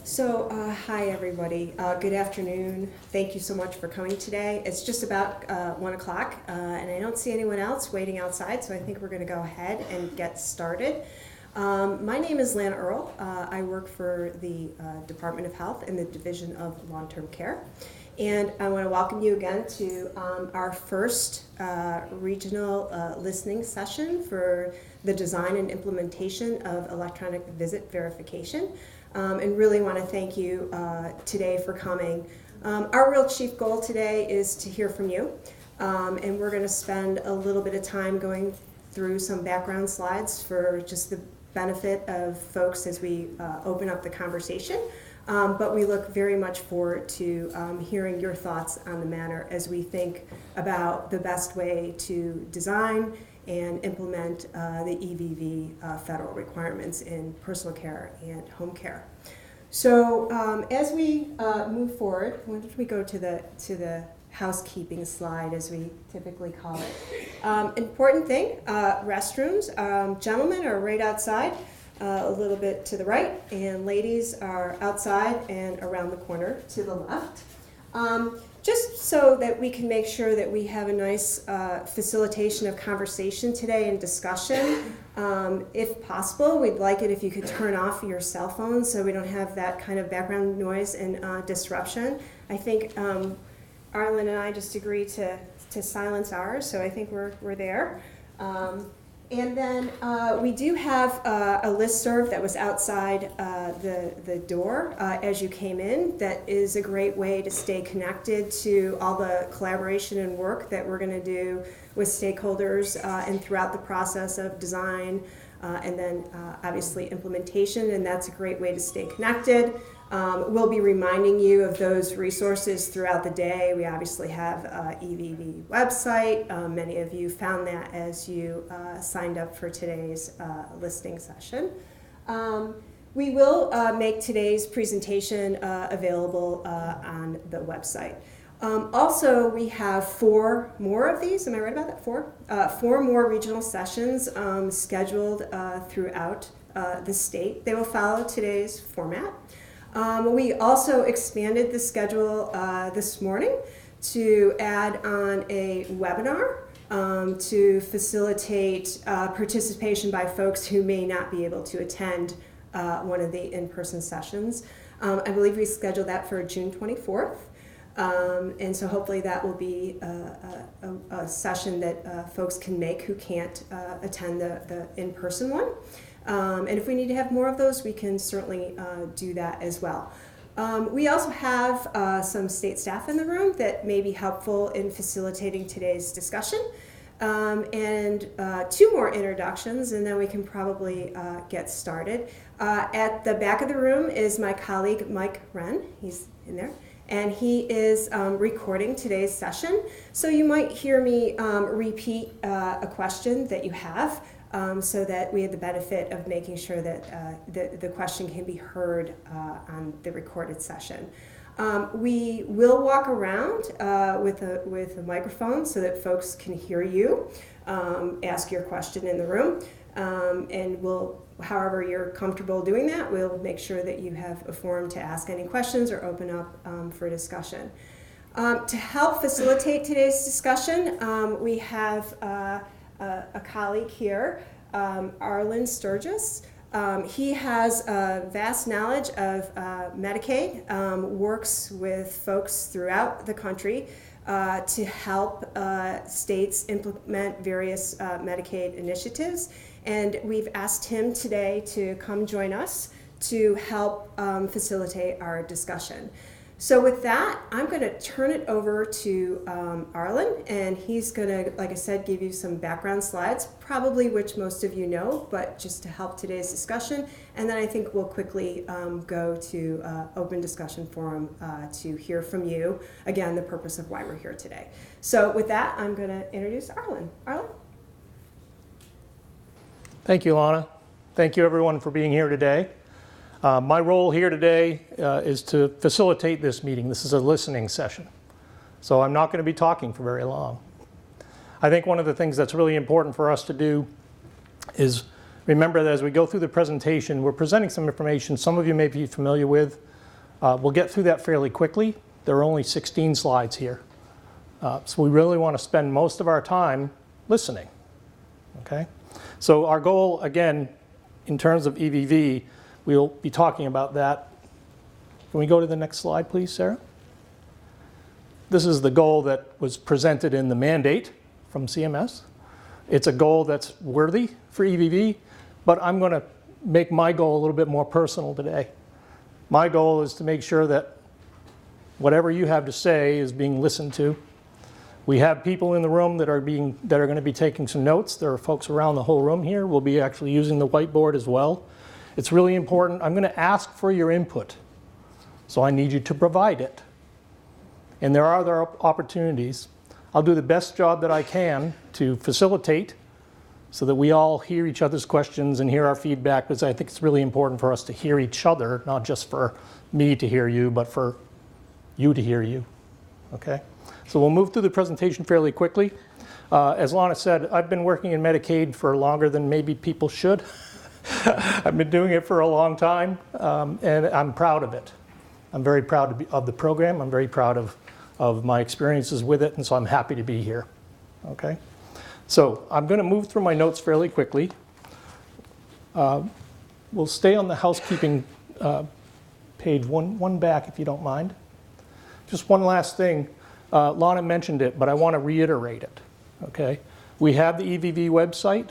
Hi everybody. Good afternoon. Thank you so much for coming today. It's just about 1 o'clock, and I don't see anyone else waiting outside, so I think we're going to go ahead and get started. My name is Lana Earle. I work for the Department of Health in the Division of Long-Term Care. And I want to welcome you again to our first regional listening session for the design and implementation of electronic visit verification. And really want to thank you today for coming. Our real chief goal today is to hear from you. And we're going to spend a little bit of time going through some background slides for just the benefit of folks as we open up the conversation. But we look very much forward to hearing your thoughts on the matter as we think about the best way to design and implement the EVV federal requirements in personal care and home care. So as we move forward, why don't we go to the housekeeping slide, as we typically call it. Important thing, restrooms. Gentlemen are right outside, a little bit to the right, and ladies are outside and around the corner to the left. Just so that we can make sure that we have a nice facilitation of conversation today and discussion. If possible, we'd like it if you could turn off your cell phones so we don't have that kind of background noise and disruption. I think Arlen and I just agreed to silence ours, so I think we're there. And then we do have a listserv that was outside the door as you came in. That is a great way to stay connected to all the collaboration and work that we're going to do with stakeholders and throughout the process of design and then obviously implementation, and that's a great way to stay connected. We'll be reminding you of those resources throughout the day. We obviously have EVV website. Many of you found that as you signed up for today's listening session. We will make today's presentation available on the website. Also, we have 4 more of these. Am I right about that? 4? 4 more regional sessions scheduled throughout the state. They will follow today's format. We also expanded the schedule this morning to add on a webinar to facilitate participation by folks who may not be able to attend one of the in-person sessions. I believe we scheduled that for June 24th. And so hopefully that will be a session that folks can make who can't attend the in-person one. And if we need to have more of those, we can certainly do that as well. We also have some state staff in the room that may be helpful in facilitating today's discussion. And 2 more introductions, and then we can probably get started. At the back of the room is my colleague, Mike Wren. He's in there. And he is recording today's session. So you might hear me repeat a question that you have. So that we have the benefit of making sure that the question can be heard on the recorded session. We will walk around with a microphone so that folks can hear you ask your question in the room. And we'll, however you're comfortable doing that, we'll make sure that you have a forum to ask any questions or open up for discussion. To help facilitate today's discussion, we have a colleague here, Arlen Sturgis. He has a vast knowledge of Medicaid, works with folks throughout the country to help states implement various Medicaid initiatives. And we've asked him today to come join us to help facilitate our discussion. So with that, I'm going to turn it over to Arlen, and he's going to, like I said, give you some background slides, probably which most of you know, but just to help today's discussion. And then I think we'll quickly go to open discussion forum to hear from you. Again, the purpose of why we're here today. So with that, I'm going to introduce Arlen. Arlen? Thank you, Lana. Thank you, everyone, for being here today. My role here today is to facilitate this meeting. This is a listening session, so I'm not going to be talking for very long. I think one of the things that's really important for us to do is remember that as we go through the presentation, we're presenting some information some of you may be familiar with, We'll get through that fairly quickly. There are only 16 slides here. So we really want to spend most of our time listening, okay? So our goal, again, in terms of EVV, we'll be talking about that. Can we go to the next slide, please, Sarah? This is the goal that was presented in the mandate from CMS. It's a goal that's worthy for EVV, but I'm going to make my goal a little bit more personal today. My goal is to make sure that whatever you have to say is being listened to. We have people in the room that are going to be taking some notes. There are folks around the whole room here. We'll be actually using the whiteboard as well. It's really important. I'm going to ask for your input, so I need you to provide it. And there are other opportunities. I'll do the best job that I can to facilitate so that we all hear each other's questions and hear our feedback, because I think it's really important for us to hear each other, not just for me to hear you, but for you to hear you, okay? So we'll move through the presentation fairly quickly. As Lana said, I've been working in Medicaid for longer than maybe people should. I've been doing it for a long time, and I'm proud of it. I'm very proud of the program. I'm very proud of my experiences with it, and so I'm happy to be here, okay? So I'm going to move through my notes fairly quickly. We'll stay on the housekeeping page, one back if you don't mind. Just one last thing. Lana mentioned it, but I want to reiterate it, okay? We have the EVV website.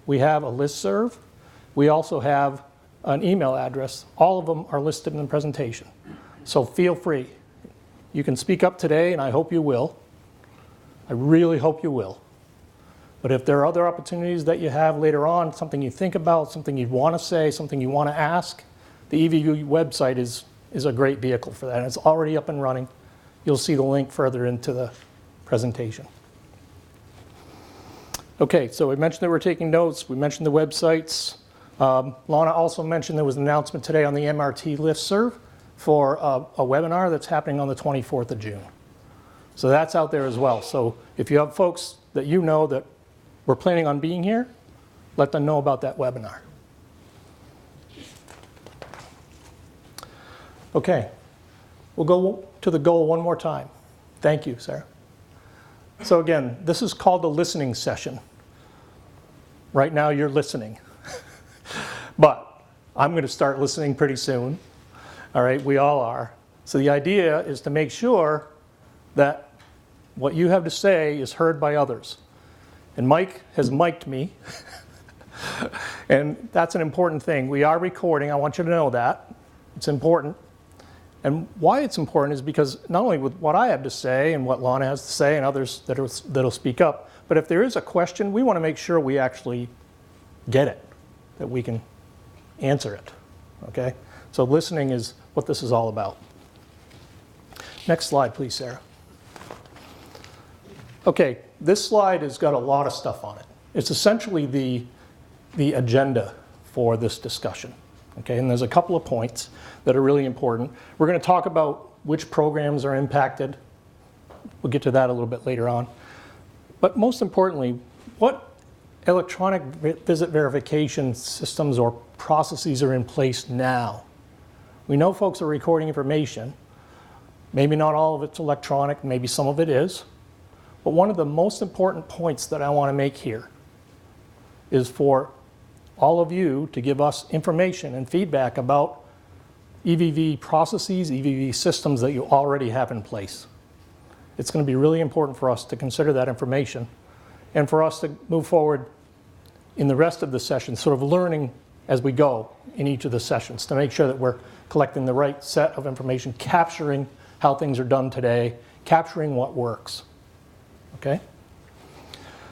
We have a listserv. We also have an email address. All of them are listed in the presentation. So feel free. You can speak up today, and I hope you will. I really hope you will. But if there are other opportunities that you have later on, something you think about, something you want to say, something you want to ask, the EVV website is a great vehicle for that. And it's already up and running. You'll see the link further into the presentation. Okay, so we mentioned that we're taking notes. We mentioned the websites. Lana also mentioned there was an announcement today on the MRT listserv for a webinar that's happening on the 24th of June. So that's out there as well. So if you have folks that you know that we're planning on being here, let them know about that webinar. Okay, we'll go to the goal one more time. Thank you, Sarah. So again, this is called the listening session. Right now you're listening. But I'm going to start listening pretty soon. All right, we all are. So the idea is to make sure that what you have to say is heard by others. And Mike has mic'd me. And that's an important thing. We are recording. I want you to know that. It's important. And why it's important is because not only with what I have to say and what Lana has to say and others that'll speak up, but if there is a question, we want to make sure we actually get it, that we can answer it, okay? So listening is what this is all about. Next slide, please, Sarah. Okay, this slide has got a lot of stuff on it. It's essentially the agenda for this discussion, okay? And there's a couple of points that are really important. We're going to talk about which programs are impacted. We'll get to that a little bit later on. But most importantly, what electronic visit verification systems or processes are in place now? We know folks are recording information. Maybe not all of it's electronic, maybe some of it is. But one of the most important points that I want to make here is for all of you to give us information and feedback about EVV processes, EVV systems that you already have in place. It's going to be really important for us to consider that information and for us to move forward in the rest of the session, sort of learning as we go in each of the sessions to make sure that we're collecting the right set of information, capturing how things are done today, capturing what works. Okay?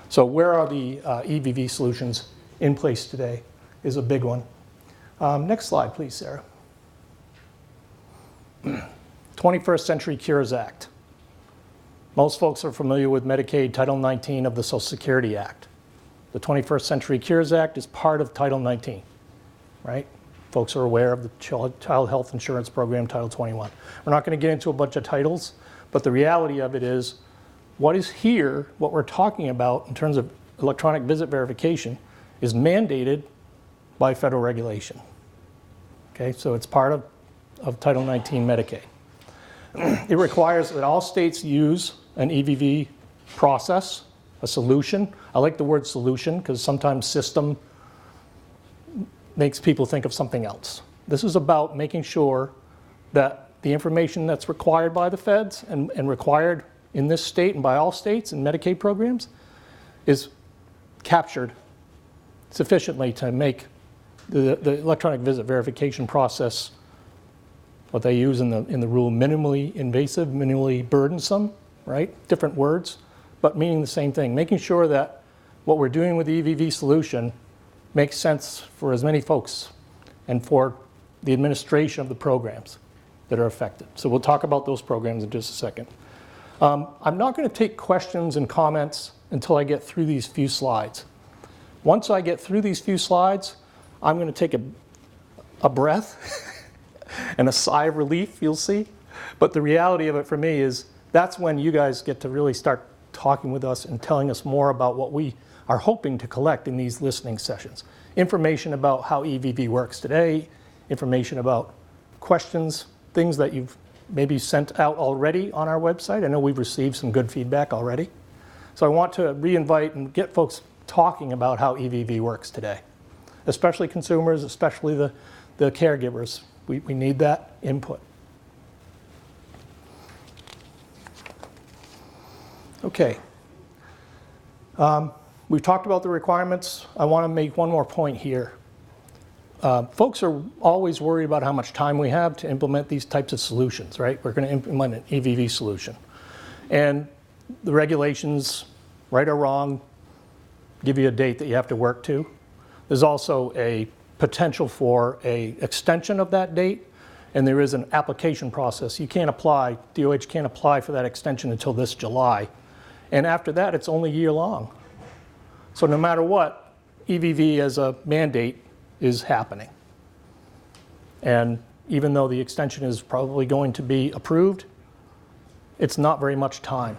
So where are the EVV solutions in place today is a big one. Next slide, please, Sarah. 21st Century Cures Act. Most folks are familiar with Medicaid Title 19 of the Social Security Act. The 21st Century Cures Act is part of Title 19, right? Folks are aware of the Child Health Insurance Program, Title 21. We're not going to get into a bunch of titles, but the reality of it is what is here, what we're talking about in terms of electronic visit verification is mandated by federal regulation. Okay, so it's part of Title 19 Medicaid. It requires that all states use an EVV process, a solution. I like the word solution because sometimes system makes people think of something else. This is about making sure that the information that's required by the feds and required in this state and by all states in Medicaid programs is captured sufficiently to make the electronic visit verification process, what they use in the rule, minimally invasive, minimally burdensome, right? Different words, but meaning the same thing. Making sure that what we're doing with the EVV solution makes sense for as many folks and for the administration of the programs that are affected. So we'll talk about those programs in just a second. I'm not going to take questions and comments until I get through these few slides. Once I get through these few slides, I'm going to take a breath and a sigh of relief, you'll see. But the reality of it for me is that's when you guys get to really start talking with us and telling us more about what we are hoping to collect in these listening sessions. Information about how EVV works today, information about questions, things that you've maybe sent out already on our website. I know we've received some good feedback already. So I want to re-invite and get folks talking about how EVV works today, especially consumers, especially the caregivers. We need that input. Okay. We've talked about the requirements. I want to make one more point here. Folks are always worried about how much time we have to implement these types of solutions, right? We're going to implement an EVV solution. And the regulations, right or wrong, give you a date that you have to work to. There's also a potential for an extension of that date, and there is an application process. You can't apply, DOH can't apply for that extension until this July. And after that, it's only a year long. So no matter what, EVV as a mandate is happening. And even though the extension is probably going to be approved, it's not very much time.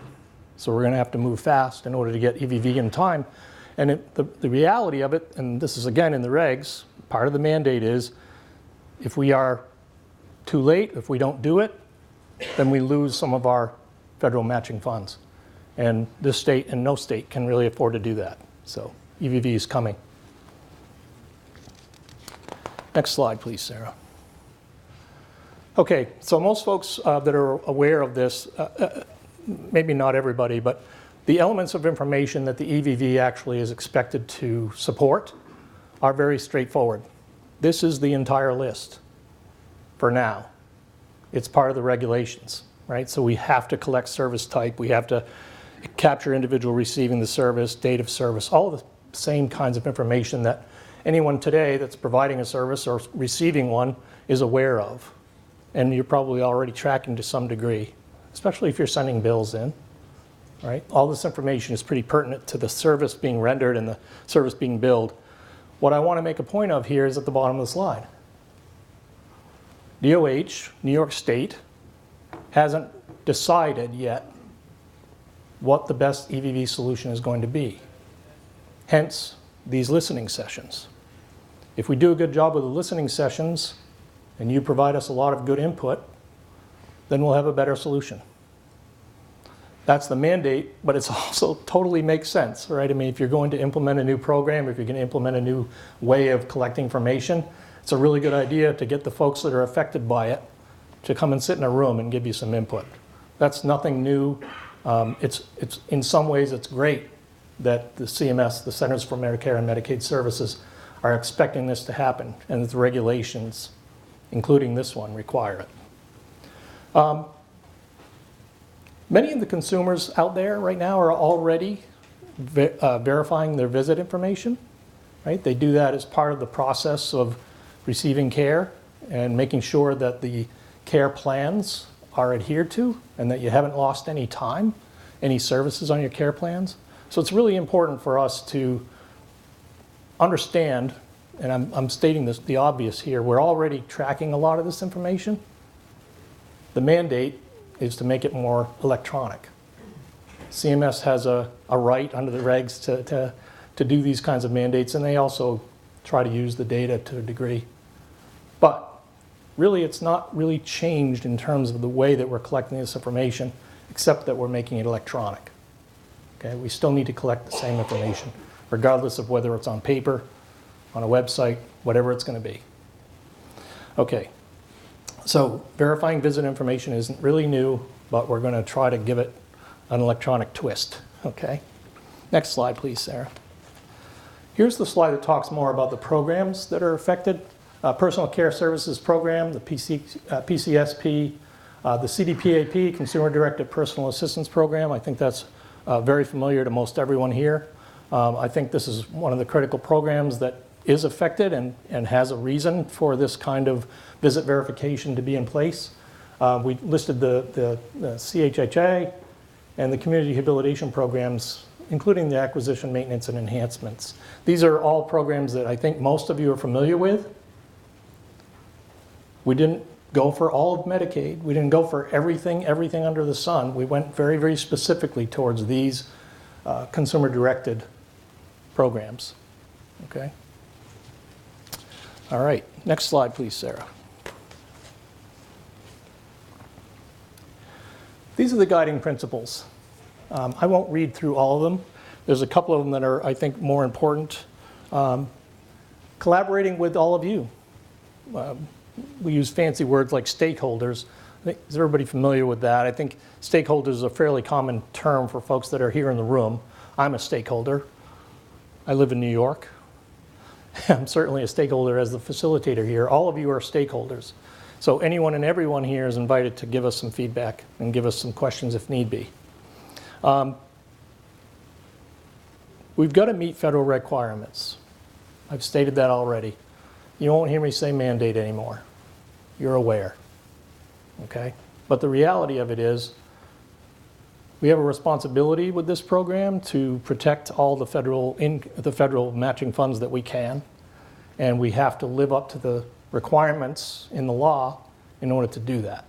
So we're going to have to move fast in order to get EVV in time. And the reality of it, and this is again in the regs, part of the mandate is if we are too late, if we don't do it, then we lose some of our federal matching funds. And this state and no state can really afford to do that. So EVV is coming. Next slide, please, Sarah. Okay, so most folks that are aware of this, maybe not everybody, but the elements of information that the EVV actually is expected to support are very straightforward. This is the entire list for now. It's part of the regulations, right? So we have to collect service type, we have to capture individual receiving the service, date of service, all the same kinds of information that anyone today that's providing a service or receiving one is aware of. And you're probably already tracking to some degree, especially if you're sending bills in, right? All this information is pretty pertinent to the service being rendered and the service being billed. What I want to make a point of here is at the bottom of the slide. DOH, New York State, hasn't decided yet what the best EVV solution is going to be. Hence, these listening sessions. If we do a good job with the listening sessions and you provide us a lot of good input, then we'll have a better solution. That's the mandate, but it also totally makes sense, right? I mean, if you're going to implement a new program, if you're going to implement a new way of collecting information, it's a really good idea to get the folks that are affected by it to come and sit in a room and give you some input. That's nothing new. It's in some ways, it's great that the CMS, the Centers for Medicare and Medicaid Services, are expecting this to happen, and that the regulations, including this one, require it. Many of the consumers out there right now are already verifying their visit information, right? They do that as part of the process of receiving care and making sure that the care plans are adhered to and that you haven't lost any time, any services on your care plans. So it's really important for us to understand, and I'm stating this, the obvious here, we're already tracking a lot of this information. The mandate is to make it more electronic. CMS has a right under the regs to do these kinds of mandates, and they also try to use the data to a degree. But really it's not really changed in terms of the way that we're collecting this information, except that we're making it electronic. Okay, we still need to collect the same information, regardless of whether it's on paper, on a website, whatever it's going to be. Okay, so verifying visit information isn't really new, but we're going to try to give it an electronic twist. Okay, next slide, please, Sarah. Here's the slide that talks more about the programs that are affected. Personal Care Services Program, the PCSP, the CDPAP, Consumer Directed Personal Assistance Program. I think that's very familiar to most everyone here. I think this is one of the critical programs that is affected and has a reason for this kind of visit verification to be in place. We listed the CHHA and the community rehabilitation programs, including the acquisition, maintenance, and enhancements. These are all programs that I think most of you are familiar with. We didn't go for all of Medicaid. We didn't go for everything under the sun. We went very, very specifically towards these consumer-directed programs. Okay? All right, next slide, please, Sarah. These are the guiding principles. I won't read through all of them. There's a couple of them that are, I think, more important. Collaborating with all of you. We use fancy words like stakeholders. Is everybody familiar with that? I think stakeholders is a fairly common term for folks that are here in the room. I'm a stakeholder. I live in New York. I'm certainly a stakeholder as the facilitator here. All of you are stakeholders. So anyone and everyone here is invited to give us some feedback and give us some questions if need be. We've got to meet federal requirements. I've stated that already. You won't hear me say mandate anymore. You're aware, okay? But the reality of it is we have a responsibility with this program to protect all the federal matching funds that we can, and we have to live up to the requirements in the law in order to do that.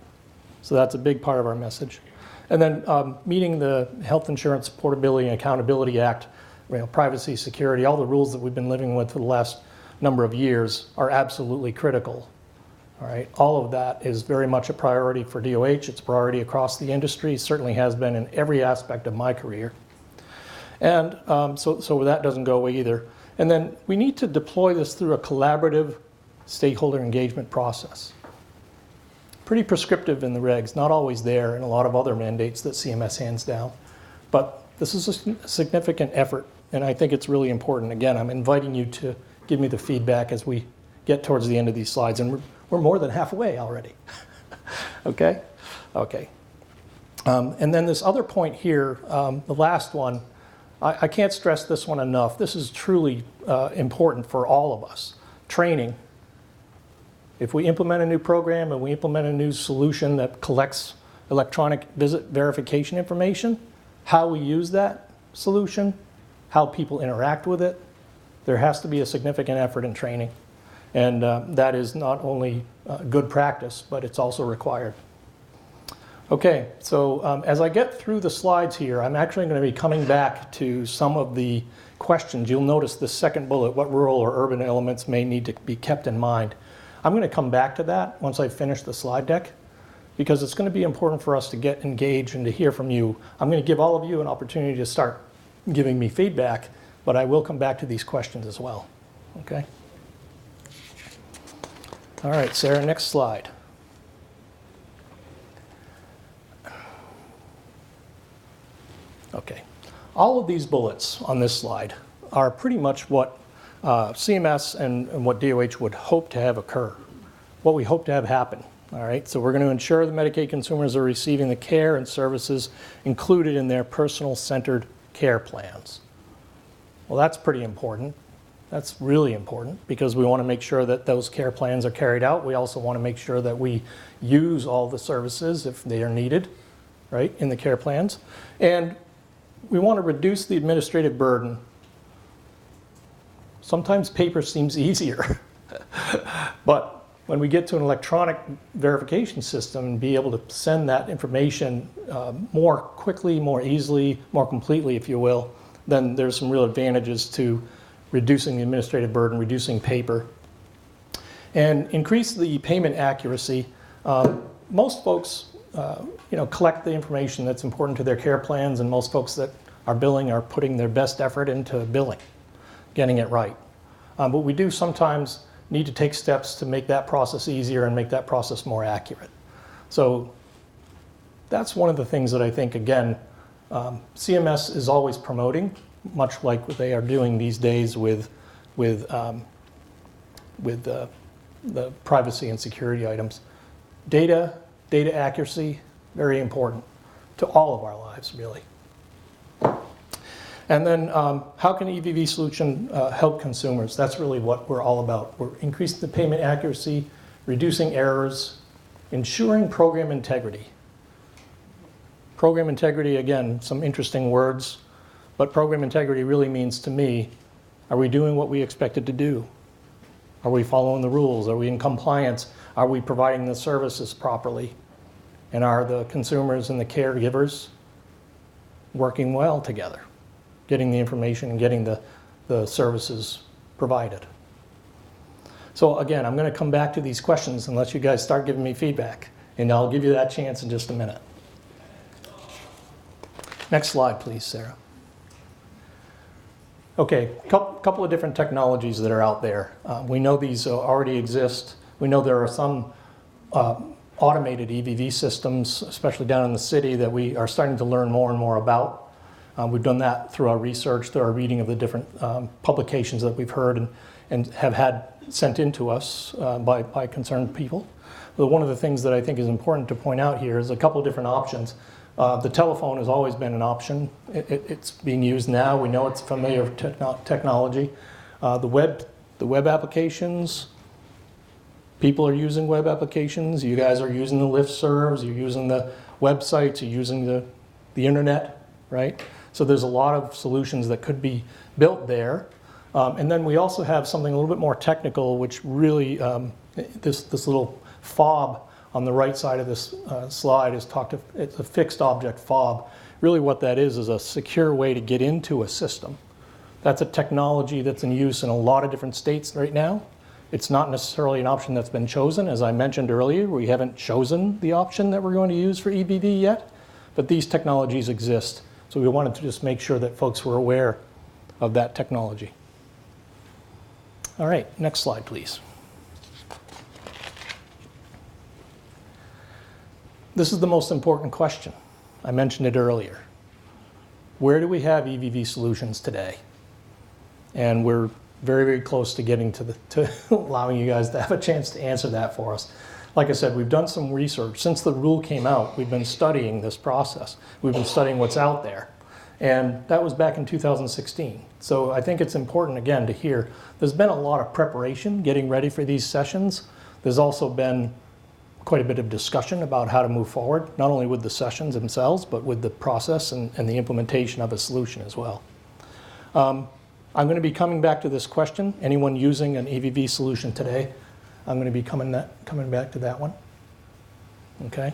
So that's a big part of our message. And then meeting the Health Insurance Portability and Accountability Act, privacy, security, all the rules that we've been living with for the last number of years are absolutely critical. All right, all of that is very much a priority for DOH. It's a priority across the industry. It certainly has been in every aspect of my career. And so that doesn't go away either. And then we need to deploy this through a collaborative stakeholder engagement process. Pretty prescriptive in the regs, not always there in a lot of other mandates that CMS hands down. But this is a significant effort, and I think it's really important. Again, I'm inviting you to give me the feedback as we get towards the end of these slides, and we're more than halfway already. Okay? Okay. And then this other point here, the last one, I can't stress this one enough. This is truly important for all of us. Training. If we implement a new program and we implement a new solution that collects electronic visit verification information, how we use that solution, how people interact with it, there has to be a significant effort in training. And that is not only good practice, but it's also required. Okay, so as I get through the slides here, I'm actually going to be coming back to some of the questions. You'll notice the second bullet, what rural or urban elements may need to be kept in mind. I'm going to come back to that once I finish the slide deck, because it's going to be important for us to get engaged and to hear from you. I'm going to give all of you an opportunity to start giving me feedback, but I will come back to these questions as well. Okay? All right, Sarah, next slide. Okay. All of these bullets on this slide are pretty much what CMS and what DOH would hope to have occur, what we hope to have happen. All right, so we're going to ensure the Medicaid consumers are receiving the care and services included in their personal-centered care plans. Well, that's pretty important. That's really important because we want to make sure that those care plans are carried out. We also want to make sure that we use all the services if they are needed, right, in the care plans. And we want to reduce the administrative burden. Sometimes paper seems easier, but when we get to an electronic verification system and be able to send that information more quickly, more easily, more completely, if you will, then there's some real advantages to reducing the administrative burden, reducing paper. and increase the payment accuracy. Most folks collect the information that's important to their care plans, and most folks that are billing are putting their best effort into billing, getting it right. But we do sometimes need to take steps to make that process easier and make that process more accurate. So that's one of the things that I think, again, CMS is always promoting, much like what they are doing these days with the privacy and security items. Data accuracy, very important to all of our lives, really. And then how can EVV solution help consumers? That's really what we're all about. We're increasing the payment accuracy, reducing errors, ensuring program integrity. Program integrity, again, some interesting words, but program integrity really means to me, are we doing what we expected to do? Are we following the rules? Are we in compliance? Are we providing the services properly? And are the consumers and the caregivers working well together, getting the information and getting the services provided? So again, I'm going to come back to these questions unless you guys start giving me feedback, and I'll give you that chance in just a minute. Next slide, please, Sarah. Okay, couple of different technologies that are out there. We know these already exist. We know there are some automated EVV systems, especially down in the city, that we are starting to learn more and more about. We've done that through our research, through our reading of the different publications that we've heard and have had sent in to us by concerned people. But one of the things that I think is important to point out here is a couple of different options. The telephone has always been an option. It's being used now. We know it's familiar technology. The web applications, people are using web applications. You guys are using the listservs. You're using the websites. You're using the internet, right? So there's a lot of solutions that could be built there. And then we also have something a little bit more technical, which really, this little fob on the right side of this slide is it's a fixed object fob. Really what that is a secure way to get into a system. That's a technology that's in use in a lot of different states right now. It's not necessarily an option that's been chosen. As I mentioned earlier, we haven't chosen the option that we're going to use for EVV yet, but these technologies exist. So we wanted to just make sure that folks were aware of that technology. All right, next slide, please. This is the most important question. I mentioned it earlier. Where do we have EVV solutions today? And we're very, very close to getting to allowing you guys to have a chance to answer that for us. Like I said, we've done some research. Since the rule came out, we've been studying this process. We've been studying what's out there. And that was back in 2016. So I think it's important, again, to hear there's been a lot of preparation getting ready for these sessions. There's also been quite a bit of discussion about how to move forward, not only with the sessions themselves, but with the process and the implementation of a solution as well. I'm going to be coming back to this question. Anyone using an EVV solution today, I'm going to be coming back to that one. Okay.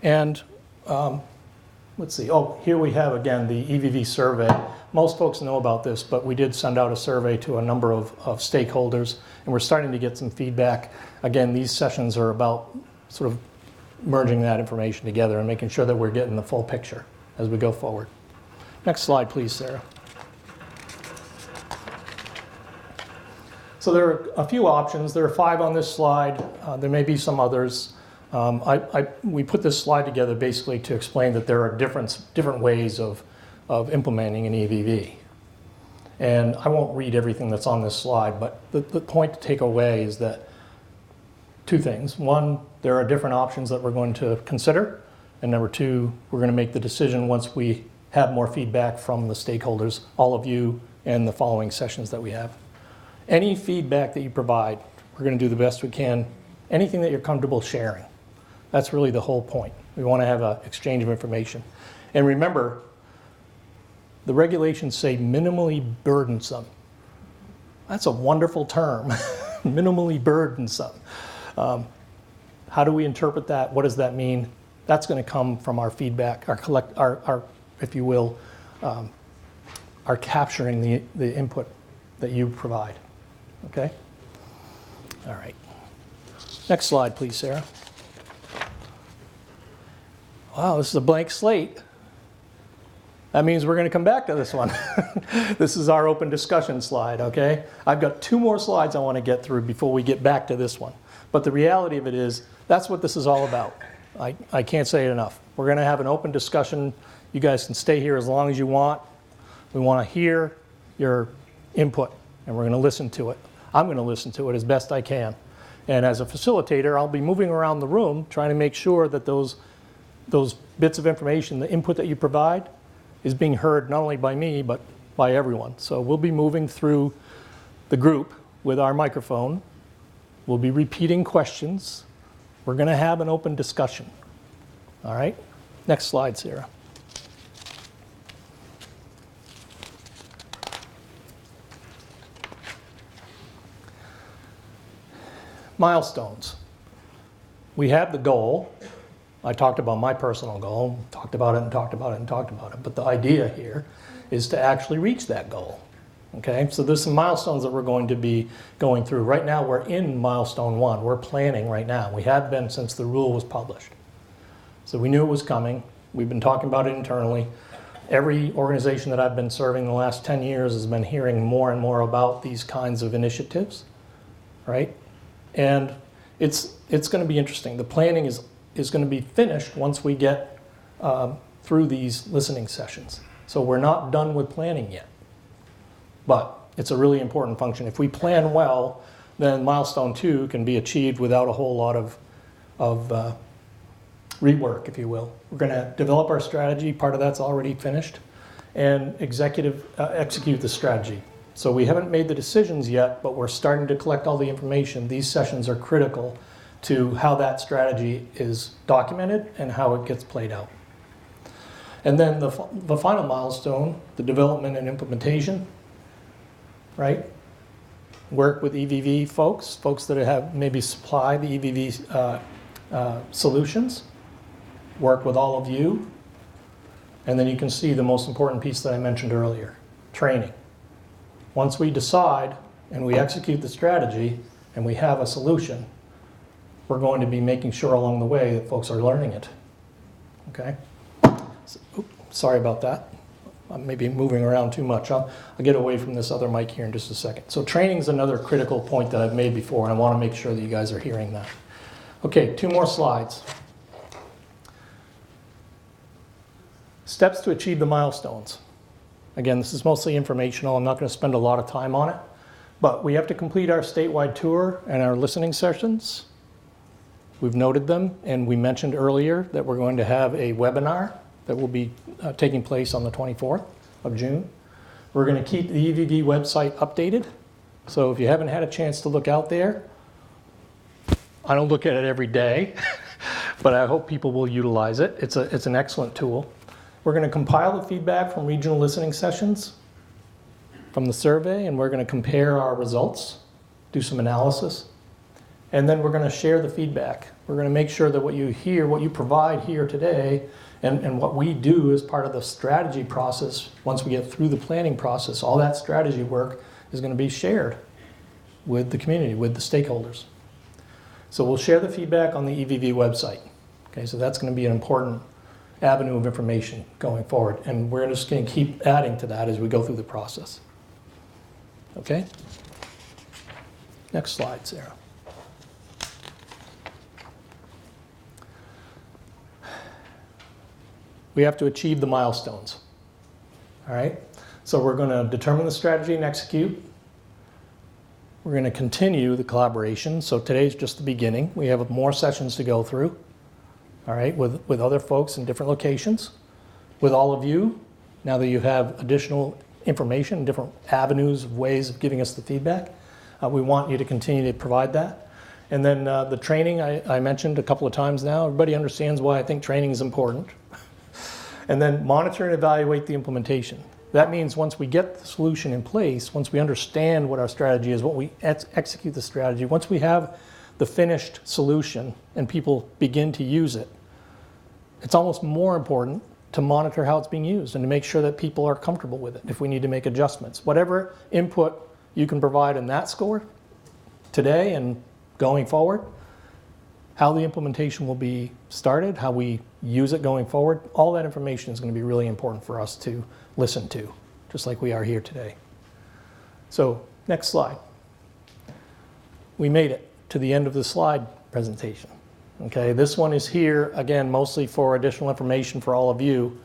And let's see. Oh, here we have again the EVV survey. Most folks know about this, but we did send out a survey to a number of stakeholders, and we're starting to get some feedback. Again, these sessions are about sort of merging that information together and making sure that we're getting the full picture as we go forward. Next slide, please, Sarah. So there are a few options. There are 5 on this slide. There may be some others. We put this slide together basically to explain that there are different ways of implementing an EVV. And I won't read everything that's on this slide, but the point to take away is that 2 things. 1, there are different options that we're going to consider. And number 2, we're going to make the decision once we have more feedback from the stakeholders, all of you, and the following sessions that we have. Any feedback that you provide, we're going to do the best we can. Anything that you're comfortable sharing. That's really the whole point. We want to have an exchange of information. And remember, the regulations say minimally burdensome. That's a wonderful term, minimally burdensome. How do we interpret that? What does that mean? That's going to come from our feedback, our if you will, our capturing the input that you provide. Okay? All right. Next slide, please, Sarah. Wow, this is a blank slate. That means we're going to come back to this one. This is our open discussion slide, okay? I've got 2 more slides I want to get through before we get back to this one. But the reality of it is, that's what this is all about. I can't say it enough. We're going to have an open discussion. You guys can stay here as long as you want. We want to hear your input, and we're going to listen to it. I'm going to listen to it as best I can. And as a facilitator, I'll be moving around the room trying to make sure that those bits of information, the input that you provide, is being heard not only by me, but by everyone. So we'll be moving through the group with our microphone. We'll be repeating questions. We're going to have an open discussion. All right? Next slide, Sarah. Milestones. We have the goal. I talked about my personal goal, talked about it and talked about it and talked about it. But the idea here is to actually reach that goal. Okay, so there's some milestones that we're going to be going through. Right now, we're in milestone 1. We're planning right now. We have been since the rule was published. So we knew it was coming. We've been talking about it internally. Every organization that I've been serving the last 10 years has been hearing more and more about these kinds of initiatives, right? And it's going to be interesting. The planning is going to be finished once we get through these listening sessions. So we're not done with planning yet. But it's a really important function. If we plan well, then milestone 2 can be achieved without a whole lot of rework, if you will. We're going to develop our strategy. Part of that's already finished. And execute the strategy. So we haven't made the decisions yet, but we're starting to collect all the information. These sessions are critical to how that strategy is documented and how it gets played out. And then the final milestone, the development and implementation, right? Work with EVV folks that have maybe supply the EVV solutions. Work with all of you. And then you can see the most important piece that I mentioned earlier, training. Once we decide and we execute the strategy and we have a solution, we're going to be making sure along the way that folks are learning it. Okay? So, sorry about that. I'm maybe moving around too much. I'll get away from this other mic here in just a second. So training is another critical point that I've made before, and I want to make sure that you guys are hearing that. Okay, 2 more slides. Steps to achieve the milestones. Again, this is mostly informational. I'm not going to spend a lot of time on it. But we have to complete our statewide tour and our listening sessions. We've noted them, and we mentioned earlier that we're going to have a webinar that will be taking place on the 24th of June. We're going to keep the EVV website updated. So if you haven't had a chance to look out there, I don't look at it every day, but I hope people will utilize it. It's an excellent tool. We're going to compile the feedback from regional listening sessions from the survey, and we're going to compare our results, do some analysis, and then we're going to share the feedback. We're going to make sure that what you hear, what you provide here today, and what we do as part of the strategy process, once we get through the planning process, all that strategy work is going to be shared with the community, with the stakeholders. So we'll share the feedback on the EVV website. Okay, so that's going to be an important avenue of information going forward, and we're just going to keep adding to that as we go through the process. Okay? Next slide, Sarah. We have to achieve the milestones. All right? So we're going to determine the strategy and execute. We're going to continue the collaboration. So today's just the beginning. We have more sessions to go through, all right, with other folks in different locations. With all of you, now that you have additional information, different avenues of ways of giving us the feedback, we want you to continue to provide that. And then the training I mentioned a couple of times now. Everybody understands why I think training is important. And then monitor and evaluate the implementation. That means once we get the solution in place, once we understand what our strategy is, what we execute the strategy, once we have the finished solution and people begin to use it, it's almost more important to monitor how it's being used and to make sure that people are comfortable with it if we need to make adjustments. Whatever input you can provide in that score today and going forward. How the implementation will be started, how we use it going forward, all that information is going to be really important for us to listen to, just like we are here today. So, next slide. We made it to the end of the slide presentation. Okay, this one is here, again, mostly for additional information for all of you.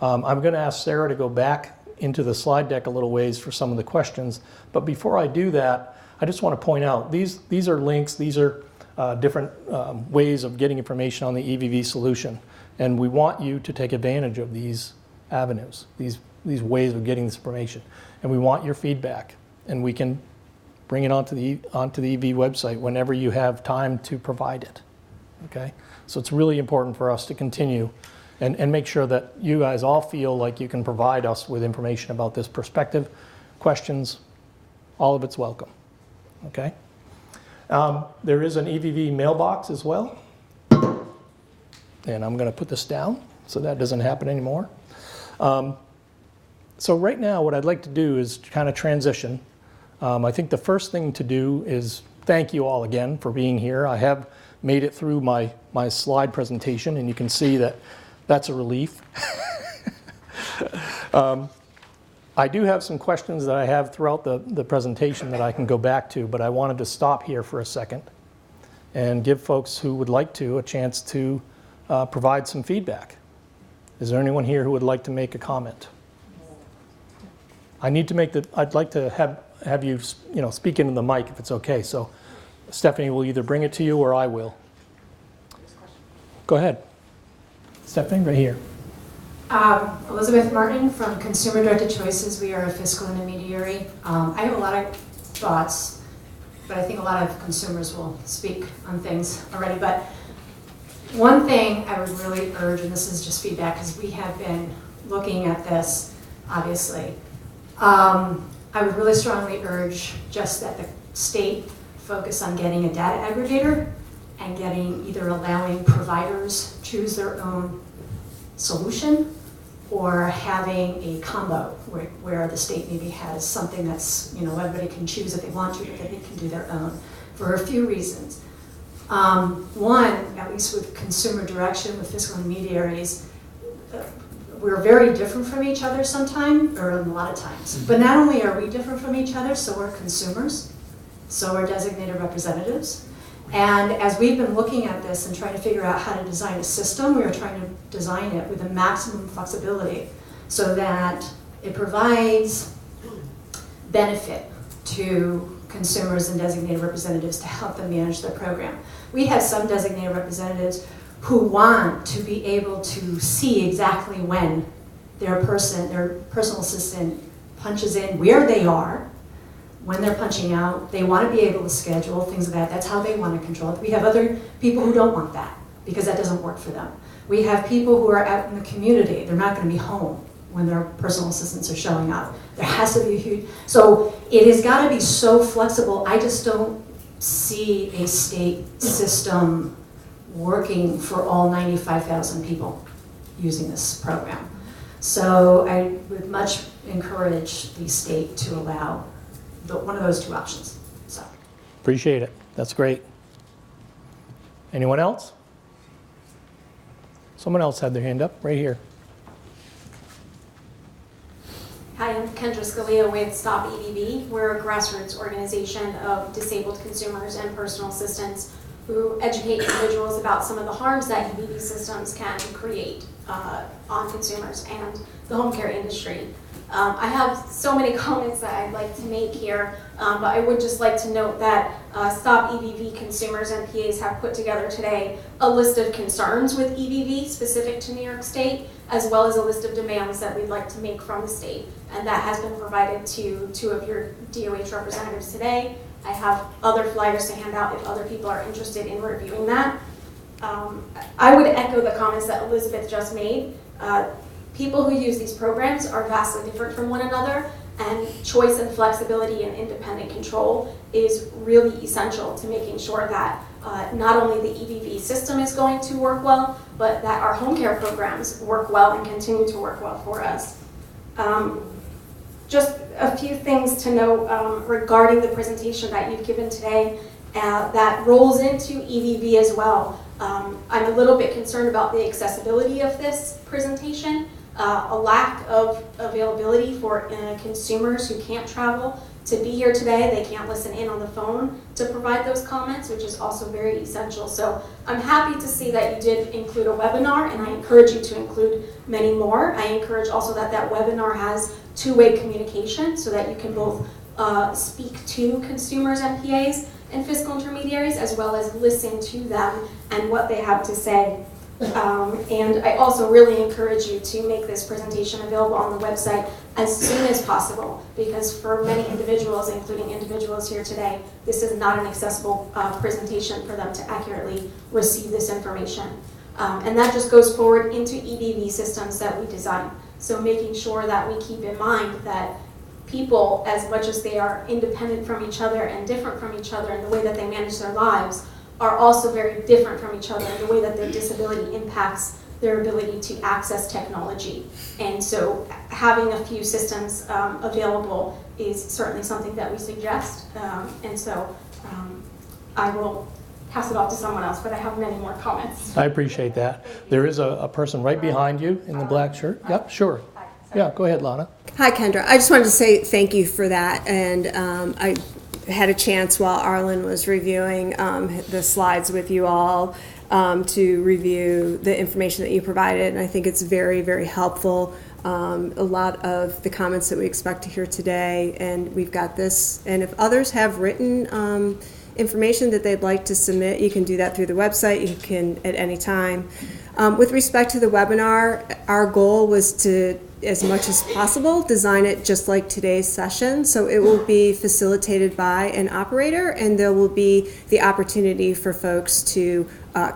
I'm going to ask Sarah to go back into the slide deck a little ways for some of the questions. But before I do that, I just want to point out, these are links, these are different ways of getting information on the EVV solution. And we want you to take advantage of these avenues, these ways of getting this information. And we want your feedback. And we can bring it onto the EV website whenever you have time to provide it. Okay? So it's really important for us to continue and make sure that you guys all feel like you can provide us with information about this perspective, questions, all of it's welcome. Okay? There is an EVV mailbox as well. And I'm going to put this down so that doesn't happen anymore. So right now what I'd like to do is kind of transition. I think the first thing to do is thank you all again for being here. I have made it through my slide presentation, and you can see that that's a relief. I do have some questions that I have throughout the presentation that I can go back to, but I wanted to stop here for a second and give folks who would like to a chance to provide some feedback. Is there anyone here who would like to make a comment? I'd like to have you speak into the mic if it's okay. So Stephanie will either bring it to you or I will. Go ahead. Stephanie, right here. Elizabeth Martin from Consumer Directed Choices. We are a fiscal intermediary. I have a lot of thoughts, but I think a lot of consumers will speak on things already. But one thing I would really urge, and this is just feedback because we have been looking at this, obviously, I would really strongly urge just that the state focus on getting a data aggregator and getting either allowing providers choose their own solution or having a combo where the state maybe has something that's, everybody can choose if they want to, but they can do their own for a few reasons. One, at least with consumer direction, with fiscal intermediaries, we're very different from each other sometimes, or a lot of times. But not only are we different from each other, so are consumers, so are designated representatives. And as we've been looking at this and trying to figure out how to design a system, we are trying to design it with a maximum flexibility so that it provides benefit to consumers and designated representatives to help them manage their program. We have some designated representatives who want to be able to see exactly when their personal assistant punches in where they are, when they're punching out. They want to be able to schedule things like that. That's how they want to control it. We have other people who don't want that because that doesn't work for them. We have people who are out in the community. They're not going to be home when their personal assistants are showing up. There has to be a huge, so it has got to be so flexible. I just don't see a state system working for all 95,000 people using this program. So I would much encourage the state to allow one of those two options. So Appreciate it. That's great. Anyone else? Someone else had their hand up right here. Hi, I'm Kendra Scalia with Stop EVV. We're a grassroots organization of disabled consumers and personal assistants who educate individuals about some of the harms that EVV systems can create on consumers and the home care industry. I have so many comments that I'd like to make here, but I would just like to note that Stop EVV consumers and PAs have put together today a list of concerns with EVV specific to New York State, as well as a list of demands that we'd like to make from the state. And that has been provided to two of your DOH representatives today. I have other flyers to hand out if other people are interested in reviewing that. I would echo the comments that Elizabeth just made. People who use these programs are vastly different from one another, and choice and flexibility and independent control is really essential to making sure that not only the EVV system is going to work well, but that our home care programs work well and continue to work well for us. Just a few things to note regarding the presentation that you've given today. that rolls into EVV as well. I'm a little bit concerned about the accessibility of this presentation, a lack of availability for consumers who can't travel to be here today. They can't listen in on the phone to provide those comments, which is also very essential. So I'm happy to see that you did include a webinar, and I encourage you to include many more. I encourage also that that webinar has two-way communication so that you can both speak to consumers, NPAs, and fiscal intermediaries, as well as listen to them and what they have to say. And I also really encourage you to make this presentation available on the website as soon as possible, because for many individuals, including individuals here today, this is not an accessible presentation for them to accurately receive this information. And that just goes forward into EBV systems that we design. So making sure that we keep in mind that people, as much as they are independent from each other and different from each other in the way that they manage their lives, are also very different from each other in the way that their disability impacts their ability to access technology. And so having a few systems available is certainly something that we suggest. And so I will pass it off to someone else, but I have many more comments. I appreciate that. There is a person right behind you in the black shirt. Yep, sure. Yeah, go ahead, Lana. Hi, Kendra. I just wanted to say thank you for that. And I had a chance while Arlen was reviewing the slides with you all to review the information that you provided. And I think it's very, very helpful. A lot of the comments that we expect to hear today, and we've got this. And if others have written information that they'd like to submit, you can do that through the website. You can at any time. With respect to the webinar, our goal was to, as much as possible, design it just like today's session. So it will be facilitated by an operator, and there will be the opportunity for folks to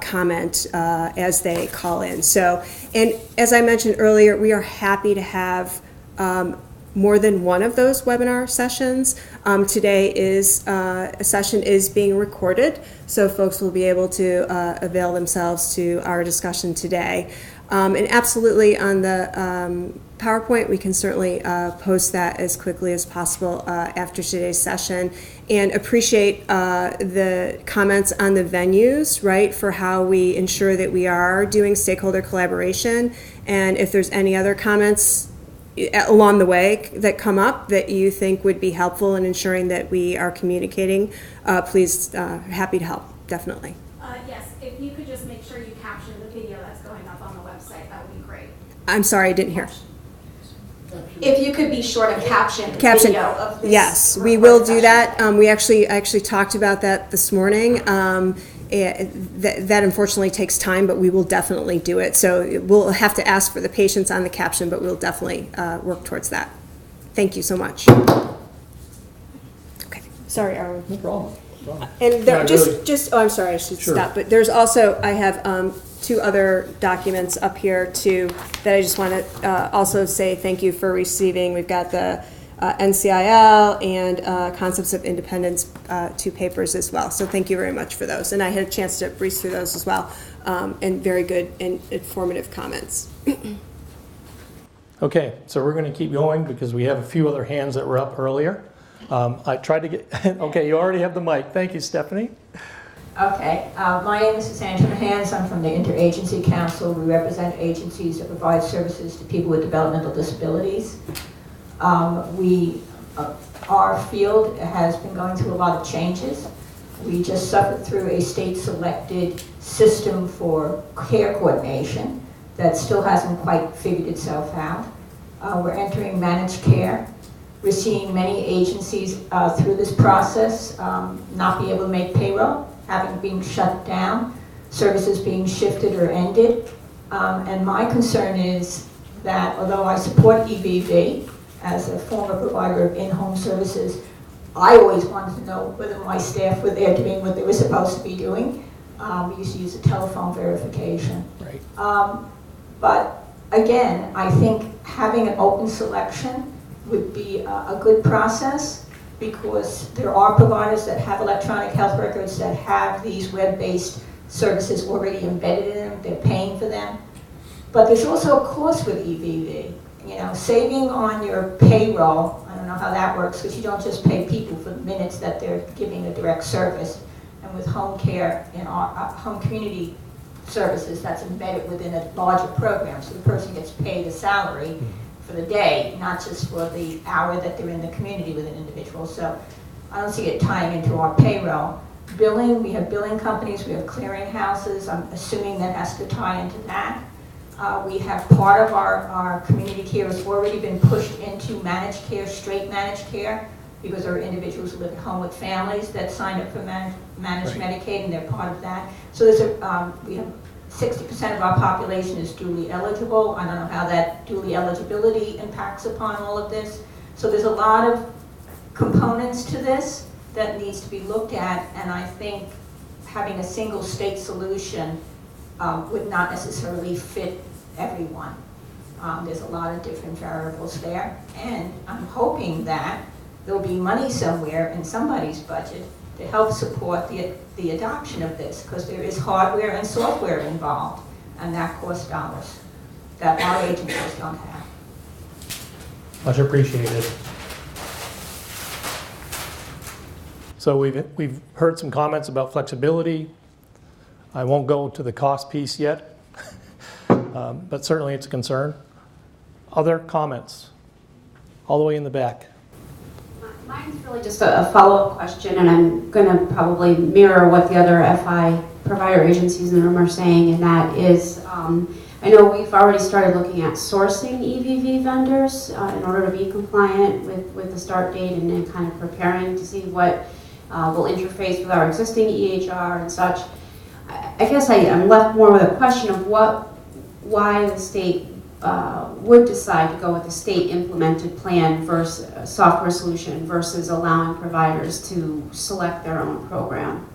comment as they call in. So, and as I mentioned earlier, we are happy to have more than one of those webinar sessions. Today is a session is being recorded, so folks will be able to avail themselves to our discussion today. And absolutely on the PowerPoint, we can certainly post that as quickly as possible after today's session, and appreciate the comments on the venues, right, for how we ensure that we are doing stakeholder collaboration. And if there's any other comments along the way that come up that you think would be helpful in ensuring that we are communicating, please, happy to help, definitely. Yes, if you could just make sure you caption the video that's going up on the website, that would be great. I'm sorry, I didn't hear. If you could be sure to caption the Caption. video of this. Yes, we will do that. We actually talked about that this morning. That unfortunately takes time, but we will definitely do it. So we'll have to ask for the patience on the caption, but we'll definitely work towards that. Thank you so much. Okay, sorry, Arlen. No problem. And Yeah, oh, I'm sorry, I should Sure. stop. But there's also, I have two other documents up here too that I just want to also say thank you for receiving. We've got the NCIL and Concepts of Independence, two papers as well. So thank you very much for those. And I had a chance to breeze through those as well, and very good and informative comments. Okay, so we're going to keep going because we have a few other hands that were up earlier. I tried to get, okay, you already have the mic. Thank you, Stephanie. Okay, my name is Sandra Hans. I'm from the Interagency Council. We represent agencies that provide services to people with developmental disabilities. Our field has been going through a lot of changes. We just suffered through a state-selected system for care coordination that still hasn't quite figured itself out. We're entering managed care. We're seeing many agencies through this process not be able to make payroll, having been shut down, services being shifted or ended. And my concern is that although I support EBV as a former provider of in-home services, I always wanted to know whether my staff were there doing what they were supposed to be doing. We used to use a telephone verification. Right. But again, I think having an open selection would be a good process, because there are providers that have electronic health records that have these web-based services already embedded in them. They're paying for them. But there's also a cost with EBV. You know, saving on your payroll, I don't know how that works, because you don't just pay people for the minutes that they're giving a direct service. with home care in our home community services that's embedded within a larger program. So the person gets paid a salary for the day, not just for the hour that they're in the community with an individual. So I don't see it tying into our payroll. Billing, we have billing companies, we have clearing houses. I'm assuming that has to tie into that. We have part of our community care has already been pushed into managed care, straight managed care, because there are individuals who live at home with families that sign up for managed Medicaid, and they're part of that. So there's we have 60% of our population is dually eligible. I don't know how that dually eligibility impacts upon all of this. So there's a lot of components to this that needs to be looked at, and I think having a single state solution would not necessarily fit everyone. There's a lot of different variables there, and I'm hoping that there'll be money somewhere in somebody's budget to help support the adoption of this, because there is hardware and software involved, and that costs dollars that our agencies don't have. Much appreciated. So we've heard some comments about flexibility. I won't go to the cost piece yet, but certainly it's a concern. Other comments? All the way in the back. Mine's really just a follow-up question, and I'm going to probably mirror what the other FI provider agencies in the room are saying, and that is, I know we've already started looking at sourcing EVV vendors in order to be compliant with the start date, and then kind of preparing to see what will interface with our existing EHR and such. I guess I'm left more with a question of why the state would decide to go with a state-implemented plan versus a software solution versus allowing providers to select their own program.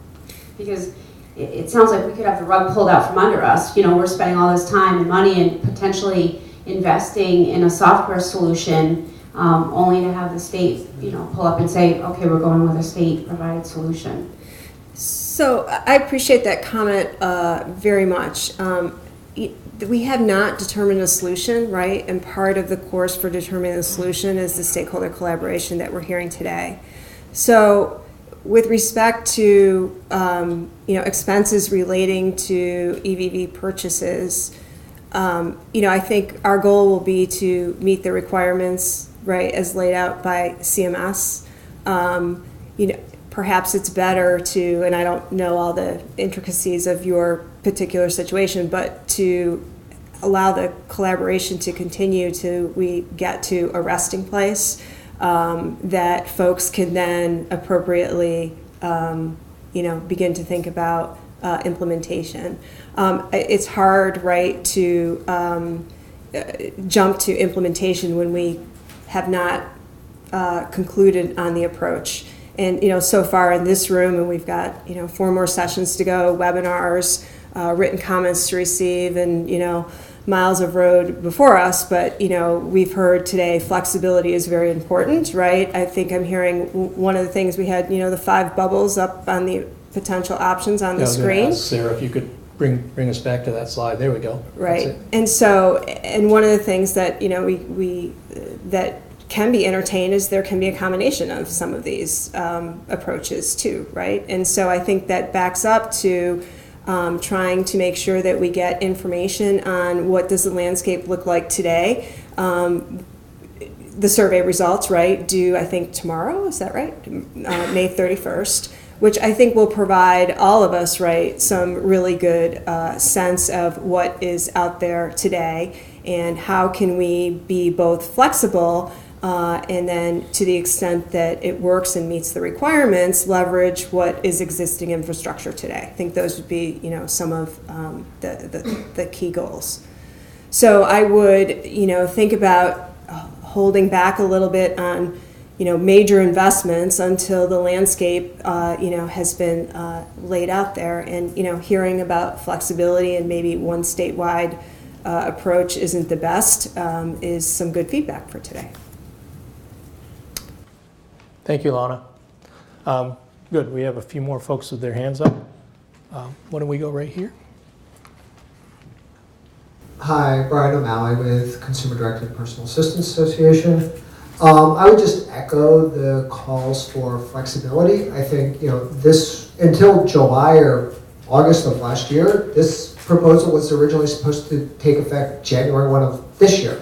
Because it sounds like we could have the rug pulled out from under us. You know, we're spending all this time and money and potentially investing in a software solution only to have the state, pull up and say, okay, we're going with a state-provided solution. So I appreciate that comment very much. We have not determined a solution, right? And part of the course for determining the solution is the stakeholder collaboration that we're hearing today. So with respect to expenses relating to EVV purchases, I think our goal will be to meet the requirements, right, as laid out by CMS. Perhaps it's better to, and I don't know all the intricacies of your particular situation, but to allow the collaboration to continue till we get to a resting place that folks can then appropriately, begin to think about implementation. It's hard, right, to jump to implementation when we have not concluded on the approach. And so far in this room, and we've got 4 more sessions to go, webinars, written comments to receive, and miles of road before us. But we've heard today flexibility is very important, right? I think I'm hearing one of the things we had, the 5 bubbles up on the potential options on the screen. Ask Sarah, if you could bring us back to that slide. There we go. Right. And one of the things that we that can be entertained is there can be a combination of some of these approaches too, right? And so I think that backs up to trying to make sure that we get information on what does the landscape look like today. The survey results, right, due I think tomorrow, is that right? May 31st, which I think will provide all of us, right, some really good sense of what is out there today and how can we be both flexible and then to the extent that it works and meets the requirements, leverage what is existing infrastructure today. I think those would be, some of the key goals. So I would, think about holding back a little bit on, major investments until the landscape, has been laid out there, and hearing about flexibility and maybe one statewide approach isn't the best is some good feedback for today. Thank you, Lana. Good. We have a few more folks with their hands up. Why don't we go right here? Hi, Brian O'Malley with Consumer Directed Personal Assistance Association. I would just echo the calls for flexibility. I think this until July or August of last year, this proposal was originally supposed to take effect January 1 of this year.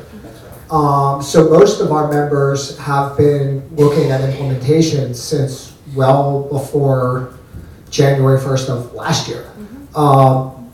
So most of our members have been looking at implementation since well before January 1st of last year.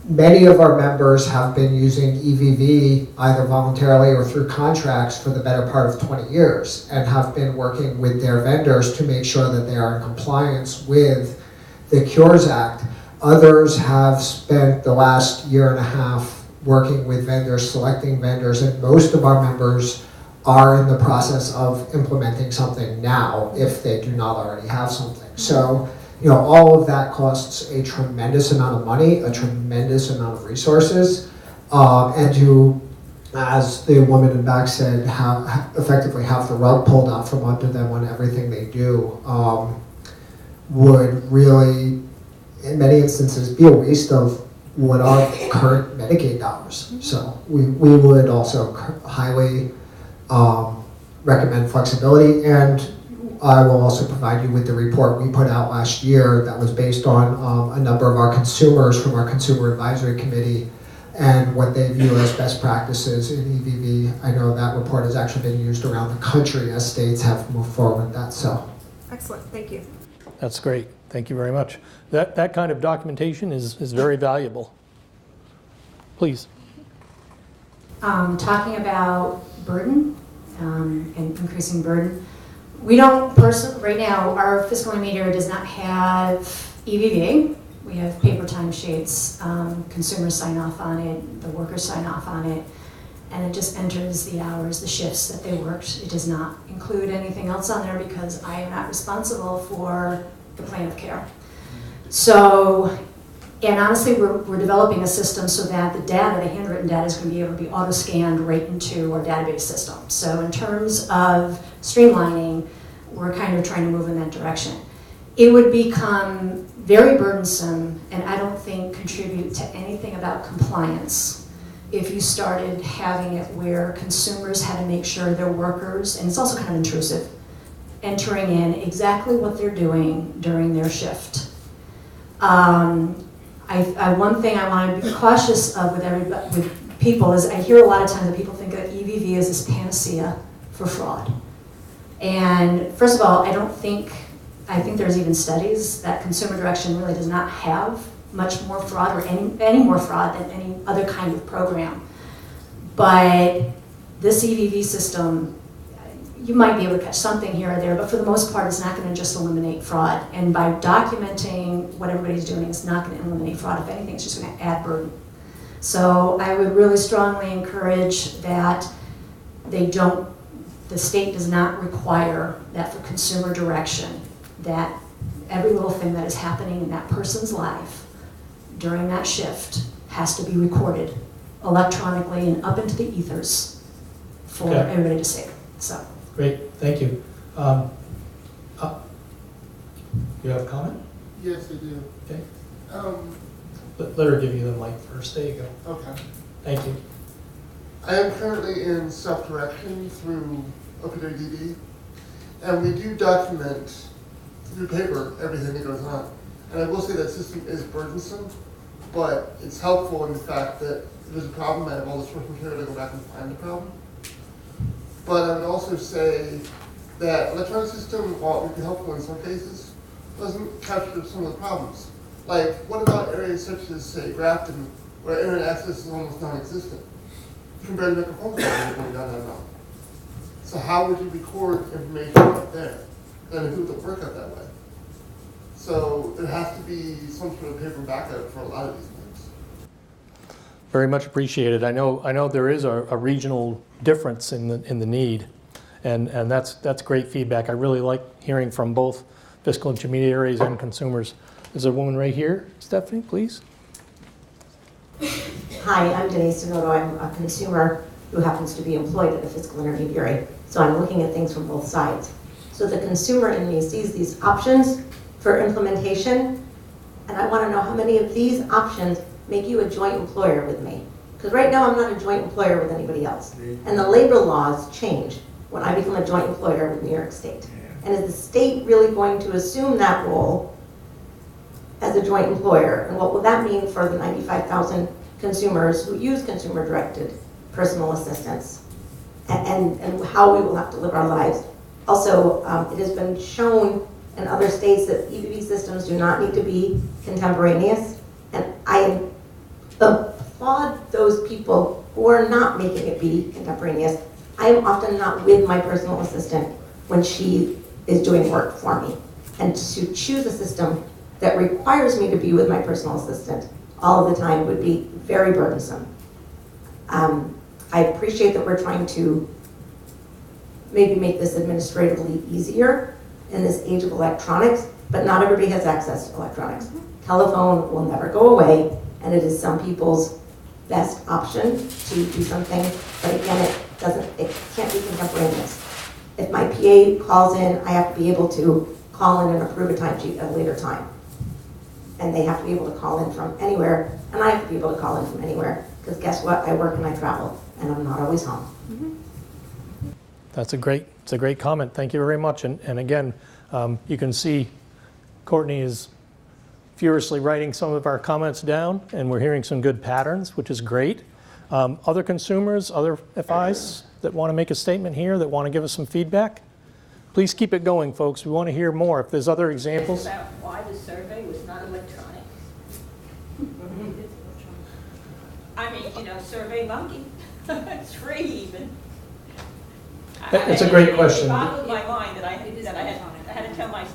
Many of our members have been using EVV either voluntarily or through contracts for the better part of 20 years and have been working with their vendors to make sure that they are in compliance with the Cures Act. Others have spent the last year and a half working with vendors, selecting vendors, and most of our members are in the process of implementing something now if they do not already have something. So, you know, all of that costs a tremendous amount of money, a tremendous amount of resources, and to, as the woman in back said, effectively have the rug pulled out from under them on everything they do would really, in many instances, be a waste of what are current Medicaid dollars. So we would also highly recommend flexibility, and I will also provide you with the report we put out last year that was based on a number of our consumers from our Consumer Advisory Committee and what they view as best practices in EVV. I know that report has actually been used around the country as states have moved forward with that. So, Excellent, thank you. That's great. Thank you very much. That kind of documentation is very valuable. Please. Talking about burden and increasing burden. We don't personally, right now, our fiscal intermediary does not have EVV. We have paper timesheets. Consumers sign off on it, the workers sign off on it, and it just enters the hours, the shifts that they worked. It does not include anything else on there because I am not responsible for the plan of care. So, and honestly, we're developing a system so that the data, the handwritten data, is going to be able to be auto-scanned right into our database system. So in terms of streamlining, we're kind of trying to move in that direction. It would become very burdensome, and I don't think contribute to anything about compliance if you started having it where consumers had to make sure their workers, and it's also kind of intrusive, entering in exactly what they're doing during their shift. One thing I want to be cautious of with people is I hear a lot of times that people think that EVV is this panacea for fraud. And first of all, I think there's even studies that consumer direction really does not have much more fraud or any more fraud than any other kind of program. But this EVV system, you might be able to catch something here or there, but for the most part, it's not going to just eliminate fraud. And by documenting what everybody's doing, it's not going to eliminate fraud. If anything, it's just going to add burden. So I would really strongly encourage that the state does not require that for consumer direction, that every little thing that is happening in that person's life during that shift has to be recorded electronically and up into the ethers for everybody to see. So. Great, thank you. You have a comment? Yes, I do. Okay. Let her give you the mic first. There you go. Okay. Thank you. I am currently in self-direction through OPWDB, and we do document through paper everything that goes on. And I will say that system is burdensome, but it's helpful in the fact that if there's a problem, I have all this work material to go back and find the problem. But I would also say that electronic system, while it would be helpful in some cases, doesn't capture some of the problems. Like, what about areas such as, say, Grafton, where internet access is almost non-existent? You can barely make a phone call going down that route. So how would you record information out there? And who would work out that way? So there has to be some sort of paper backup for a lot of these things. Very much appreciated. I know there is a regional difference in the need, and that's great feedback. I really like hearing from both fiscal intermediaries and consumers. There's a woman right here. Stephanie, please. Hi, I'm Denise Denoto. I'm a consumer who happens to be employed at a fiscal intermediary. So I'm looking at things from both sides. So the consumer in me sees these options for implementation, and I want to know how many of these options make you a joint employer with me. Because right now I'm not a joint employer with anybody else. And the labor laws change when I become a joint employer with New York State. And is the state really going to assume that role as a joint employer? And what will that mean for the 95,000 consumers who use consumer-directed personal assistance? And how we will have to live our lives. Also, it has been shown in other states that EBB systems do not need to be contemporaneous. And I applaud those people who are not making it be contemporaneous. I am often not with my personal assistant when she is doing work for me. And to choose a system that requires me to be with my personal assistant all of the time would be very burdensome. I appreciate that we're trying to maybe make this administratively easier in this age of electronics, but not everybody has access to electronics. Telephone will never go away, and it is some people's best option to do something, but again, it can't be contemporaneous. If my PA calls in, I have to be able to call in and approve a timesheet at a later time. And they have to be able to call in from anywhere, and I have to be able to call in from anywhere, because guess what? I work and I travel, and I'm not always home. It's a great comment. Thank you very much. And again, you can see Courtney is furiously writing some of our comments down, and we're hearing some good patterns, which is great. Other consumers, other FIs that want to make a statement here, that want to give us some feedback, please keep it going, folks. We want to hear more. If there's other examples. About why the survey was not electronic. I mean, Survey Monkey. It's free even. It's a great question. It boggled my mind that I had to tell my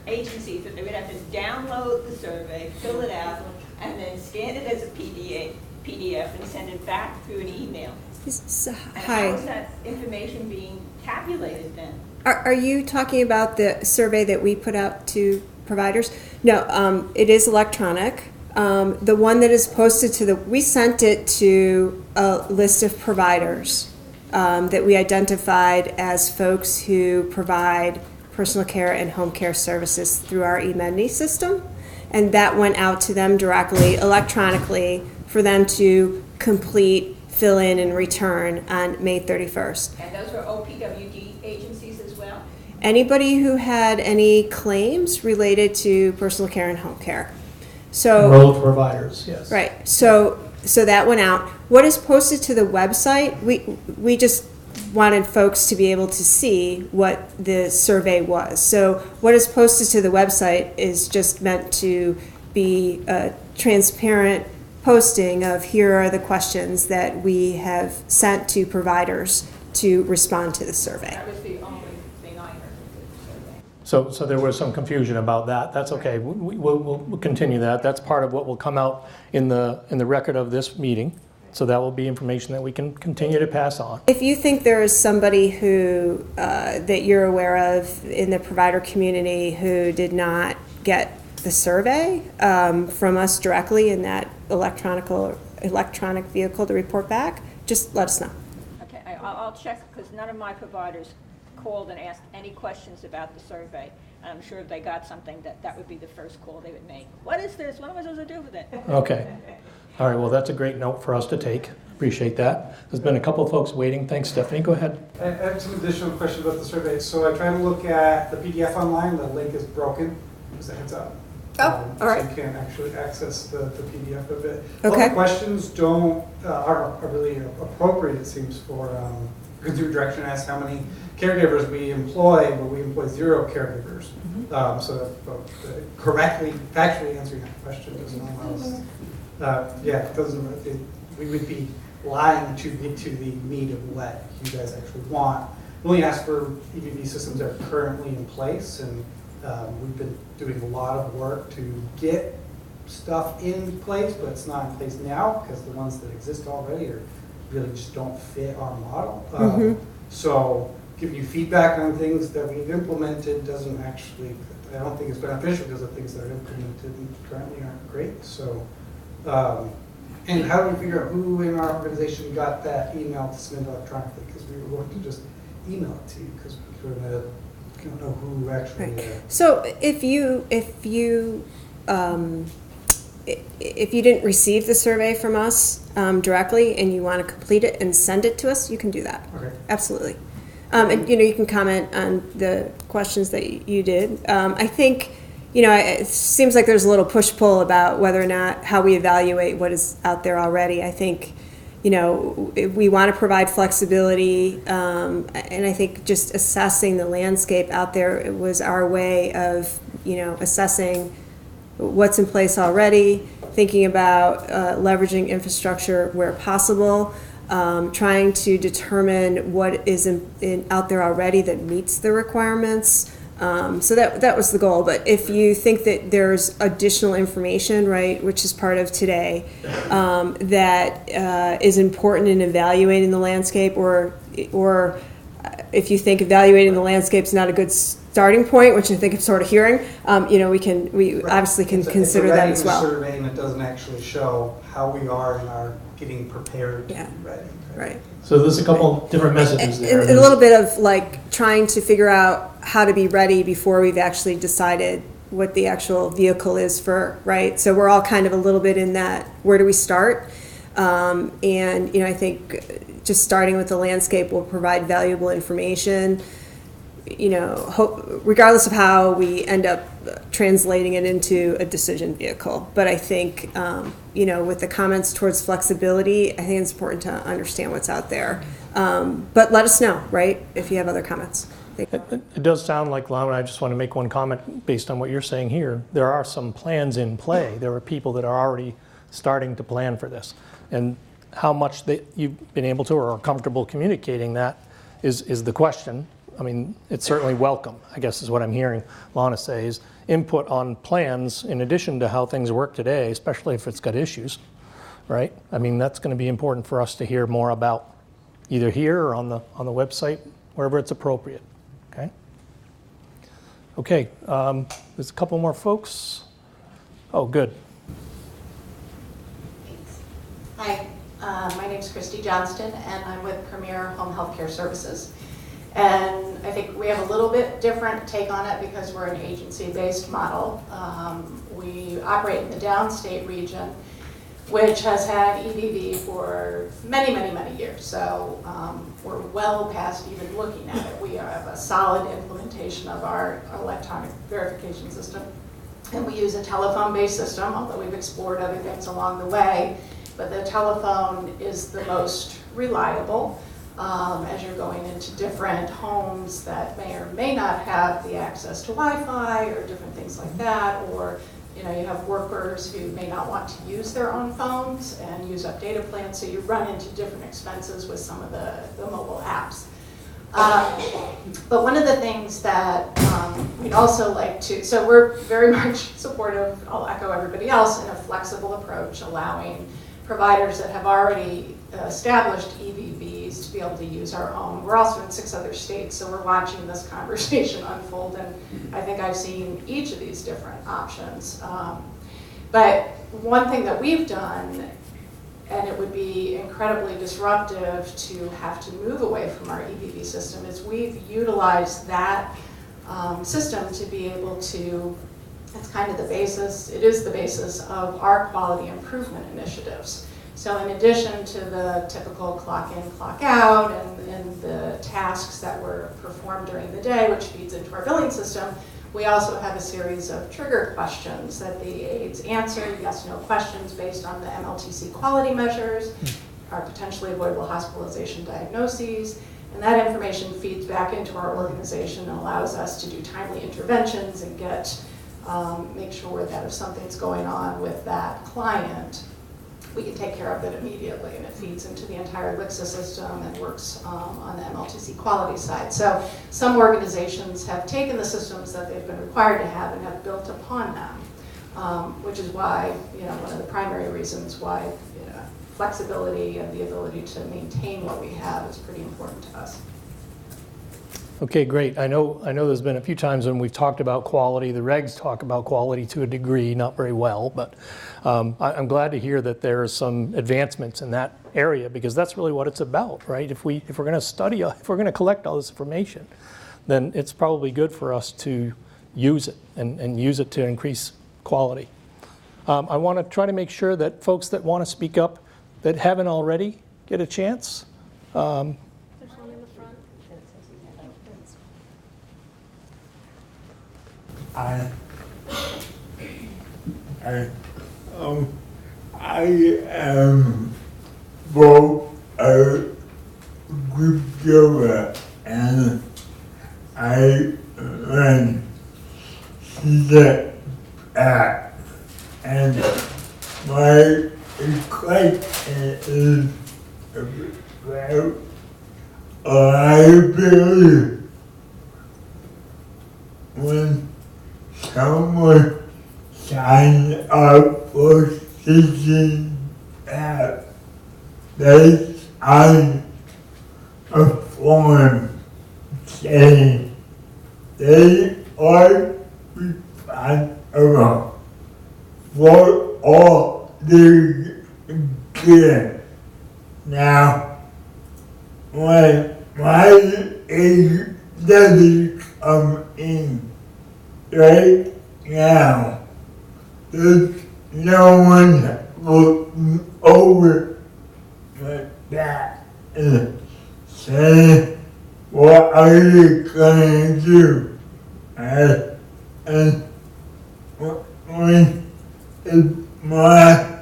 agencies that they would have to download the survey, fill it out, and then scan it as a PDF and send it back through an email. And how is that information being tabulated then? Are you talking about the survey that we put out to providers? No, it is electronic. The one that is posted we sent it to a list of providers that we identified as folks who provide personal care and home care services through our eMedNY system. And that went out to them directly, electronically, for them to complete, fill in, and return on May 31st. And those were OPWD agencies as well? Anybody who had any claims related to personal care and home care. So Enrolled providers, yes. right. So that went out. What is posted to the website? We just wanted folks to be able to see what the survey was. So what is posted to the website is just meant to be a transparent posting of here are the questions that we have sent to providers to respond to the survey. That was the only thing I heard of the survey. So there was some confusion about that. That's okay. We'll continue that. That's part of what will come out in the record of this meeting. So that will be information that we can continue to pass on. If you think there is somebody who that you're aware of in the provider community who did not get the survey from us directly in that electronic vehicle to report back, just let us know. Okay, I'll check, because none of my providers called and asked any questions about the survey. And I'm sure if they got something, that would be the first call they would make. What is this? What am I supposed to do with it? Okay. All right, well, that's a great note for us to take. Appreciate that. There's been a couple of folks waiting. Thanks, Stephanie. Go ahead. I have some additional questions about the survey. So I tried to look at the PDF online. The link is broken. Just a heads up. Oh, all right. So you can't actually access the PDF of it. Okay. All the questions are really appropriate, it seems, for consumer direction. Asks how many caregivers we employ. Well, we employ 0 caregivers. So correctly, factually answering that question doesn't allow us. We would be lying to the meat of what you guys actually want. We only ask for EBB systems that are currently in place, and we've been doing a lot of work to get stuff in place, but it's not in place now because the ones that exist already really just don't fit our model. So giving you feedback on things that we've implemented doesn't actually, I don't think it's beneficial, because the things that are implemented currently aren't great. So. And how do we figure out who in our organization got that email to submit electronically? Because we were going to just email it to you because we don't know who actually. Right. So if you didn't receive the survey from us directly and you want to complete it and send it to us, you can do that. Okay. Absolutely. And you can comment on the questions that you did. I think it seems like there's a little push-pull about whether or not how we evaluate what is out there already. I think, we want to provide flexibility, and I think just assessing the landscape out there was our way of, assessing what's in place already, thinking about leveraging infrastructure where possible, trying to determine what is out there already that meets the requirements. So that was the goal. But if you think that there's additional information, right, which is part of today, that is important in evaluating the landscape, or if you think evaluating the landscape is not a good starting point, which I think I'm sort of hearing, we obviously can consider that as well. It's a survey and it doesn't actually show how we are in our getting prepared to be ready. Right. So there's a couple different messages there. And a little bit of like trying to figure out how to be ready before we've actually decided what the actual vehicle is for, right? So we're all kind of a little bit in that, where do we start? And I think just starting with the landscape will provide valuable information, regardless of how we end up translating it into a decision vehicle. But I think, with the comments towards flexibility, I think it's important to understand what's out there. But let us know, right, if you have other comments. It does sound like, Lana, I just want to make one comment based on what you're saying here. There are some plans in play. There are people that are already starting to plan for this. And how much you've been able to or are comfortable communicating that is the question. I mean, it's certainly welcome, I guess is what I'm hearing Lana say, is input on plans in addition to how things work today, especially if it's got issues, right? I mean, that's going to be important for us to hear more about, either here or on the website, wherever it's appropriate. Okay, there's a couple more folks. Oh, good. Hi, my name is Christy Johnston, and I'm with Premier Home Healthcare Services. And I think we have a little bit different take on it because we're an agency-based model. We operate in the downstate region, which has had EVV for many, many, many years. So we're well past even looking at it. We have a solid implementation of our electronic verification system. And we use a telephone-based system, although we've explored other things along the way. But the telephone is the most reliable as you're going into different homes that may or may not have the access to Wi-Fi or different things like that, or you have workers who may not want to use their own phones and use up data plans, so you run into different expenses with some of the mobile apps. But one of the things that we'd also like to, so we're very much supportive, I'll echo everybody else, in a flexible approach, allowing providers that have already established EVVs to be able to use our own. We're also in 6 other states, so we're watching this conversation unfold, and I think I've seen each of these different options. But one thing that we've done, and it would be incredibly disruptive to have to move away from our EVV system, is we've utilized that system to be able to, it's kind of the basis, it is the basis of our quality improvement initiatives. So in addition to the typical clock in, clock out, and the tasks that were performed during the day, which feeds into our billing system, we also have a series of trigger questions that the aides answer, yes/no questions based on the MLTC quality measures, our potentially avoidable hospitalization diagnoses, and that information feeds back into our organization and allows us to do timely interventions and make sure that if something's going on with that client, we can take care of it immediately, and it feeds into the entire LIXA system and works on the MLTC quality side. So some organizations have taken the systems that they've been required to have and have built upon them, which is why, one of the primary reasons why flexibility and the ability to maintain what we have is pretty important to us. Okay, great. I know there's been a few times when we've talked about quality. The regs talk about quality to a degree, not very well, but I'm glad to hear that there are some advancements in that area, because that's really what it's about, right? If we're going to study, if we're going to collect all this information, then it's probably good for us to use it and use it to increase quality. I want to try to make sure that folks that want to speak up that haven't already get a chance. I am both a group yoga and I run the app. And my question is about liability. When someone signs up for teaching app, they sign a form saying they are responsible for all the gear. Now, when my age doesn't come in right now, there's no one looking over that and saying, what are you gonna do? And when it's my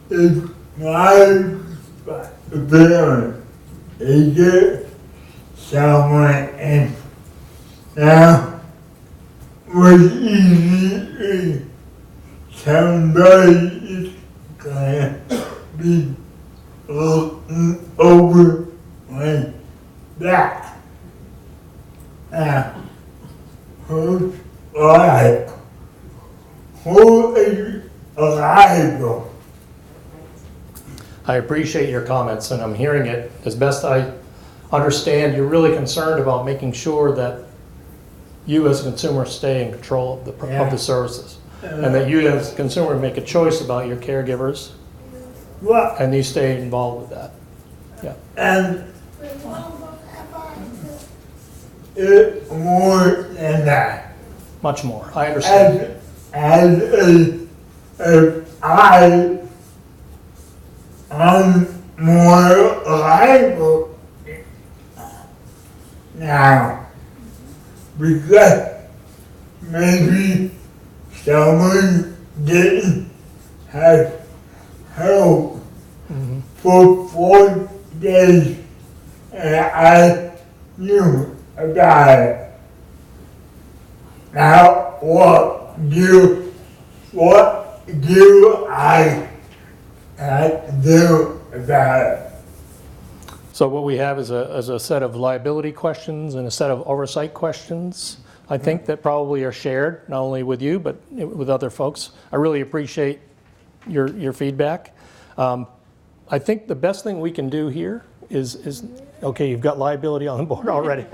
responsibility to get someone in. Now, with easy, somebody is gonna be looking over like that. Now, who's liable? Who is liable? I appreciate your comments, and I'm hearing it as best I understand. You're really concerned about making sure that you as a consumer stay in control of the services, and that you as a consumer make a choice about your caregivers, and you stay involved with that. Yeah. And it's more than that. Much more. I understand. I'm more liable now because maybe someone didn't have help for 4 days and I knew about it. Now what do I do about it? So what we have is a set of liability questions and a set of oversight questions, I think, that probably are shared, not only with you, but with other folks. I really appreciate your feedback. I think the best thing we can do here is okay, you've got liability on the board already.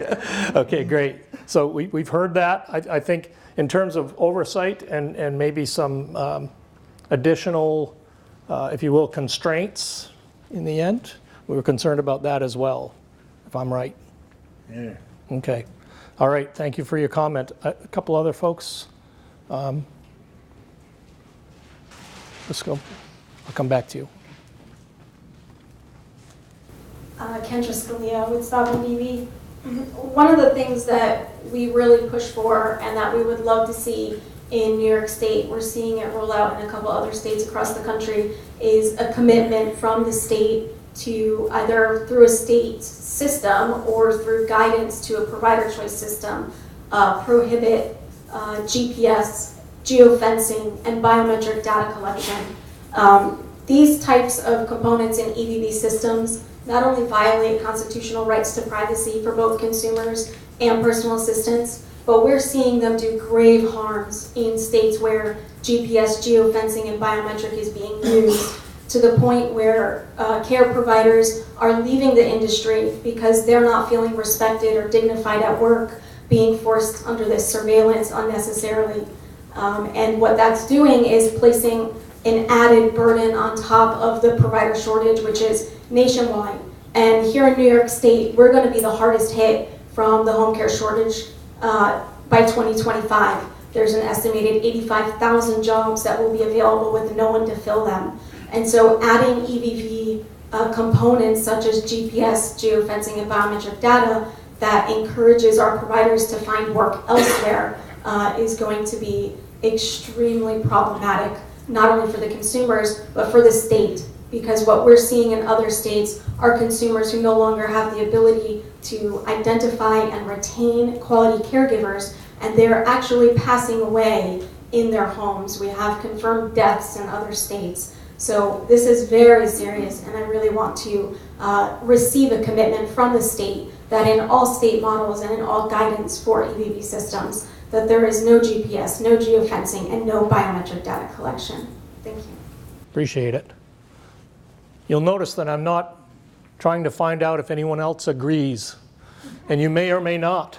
Okay, great. So we've heard that. I think in terms of oversight and maybe some additional, if you will, constraints in the end, we were concerned about that as well, if I'm right. Yeah. Okay. All right. Thank you for your comment. A couple other folks. Let's go. I'll come back to you. Kendra Scalia with Stop EBV. One of the things that we really push for and that we would love to see in New York State, we're seeing it roll out in a couple other states across the country, is a commitment from the state to either through a state system or through guidance to a provider choice system, prohibit GPS, geofencing, and biometric data collection. These types of components in EBV systems not only violate constitutional rights to privacy for both consumers and personal assistants, but we're seeing them do grave harms in states where GPS, geofencing, and biometric is being used, to the point where care providers are leaving the industry because they're not feeling respected or dignified at work, being forced under this surveillance unnecessarily. And what that's doing is placing an added burden on top of the provider shortage, which is nationwide. And here in New York State, we're going to be the hardest hit from the home care shortage by 2025. There's an estimated 85,000 jobs that will be available with no one to fill them. And so adding EBV components such as GPS, geofencing, and biometric data that encourages our providers to find work elsewhere is going to be extremely problematic, not only for the consumers, but for the state. Because what we're seeing in other states are consumers who no longer have the ability to identify and retain quality caregivers, and they're actually passing away in their homes. We have confirmed deaths in other states. So this is very serious, and I really want to receive a commitment from the state that in all state models and in all guidance for EVV systems, that there is no GPS, no geofencing, and no biometric data collection. Thank you. Appreciate it. You'll notice that I'm not trying to find out if anyone else agrees, and you may or may not,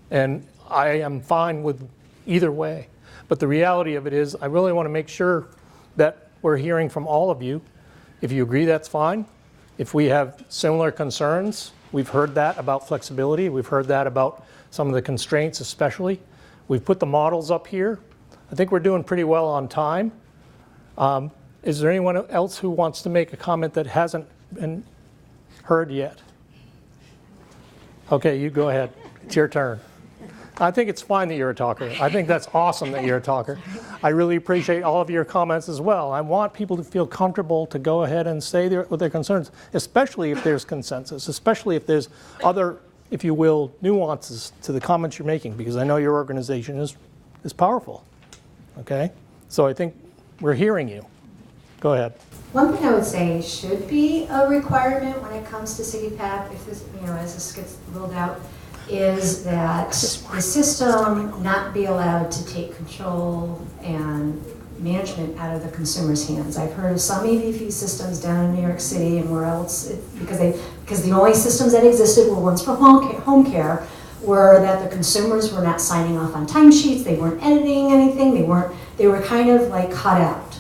and I am fine with either way. But the reality of it is I really want to make sure that we're hearing from all of you. If you agree, that's fine. If we have similar concerns, we've heard that about flexibility. We've heard that about some of the constraints especially. We've put the models up here. I think we're doing pretty well on time. Is there anyone else who wants to make a comment that hasn't been heard yet? Okay, you go ahead. It's your turn. I think it's fine that you're a talker. I think that's awesome that you're a talker. I really appreciate all of your comments as well. I want people to feel comfortable to go ahead and say what their concerns, especially if there's consensus, especially if there's other, if you will, nuances to the comments you're making, because I know your organization is powerful. Okay? So I think we're hearing you. Go ahead. One thing I would say should be a requirement when it comes to CityPath, if this, as this gets rolled out, is that the system not be allowed to take control and management out of the consumer's hands. I've heard of some EVV systems down in New York City and where else, because the only systems that existed were ones for home care, were that the consumers were not signing off on timesheets, they weren't editing anything, they were kind of like cut out.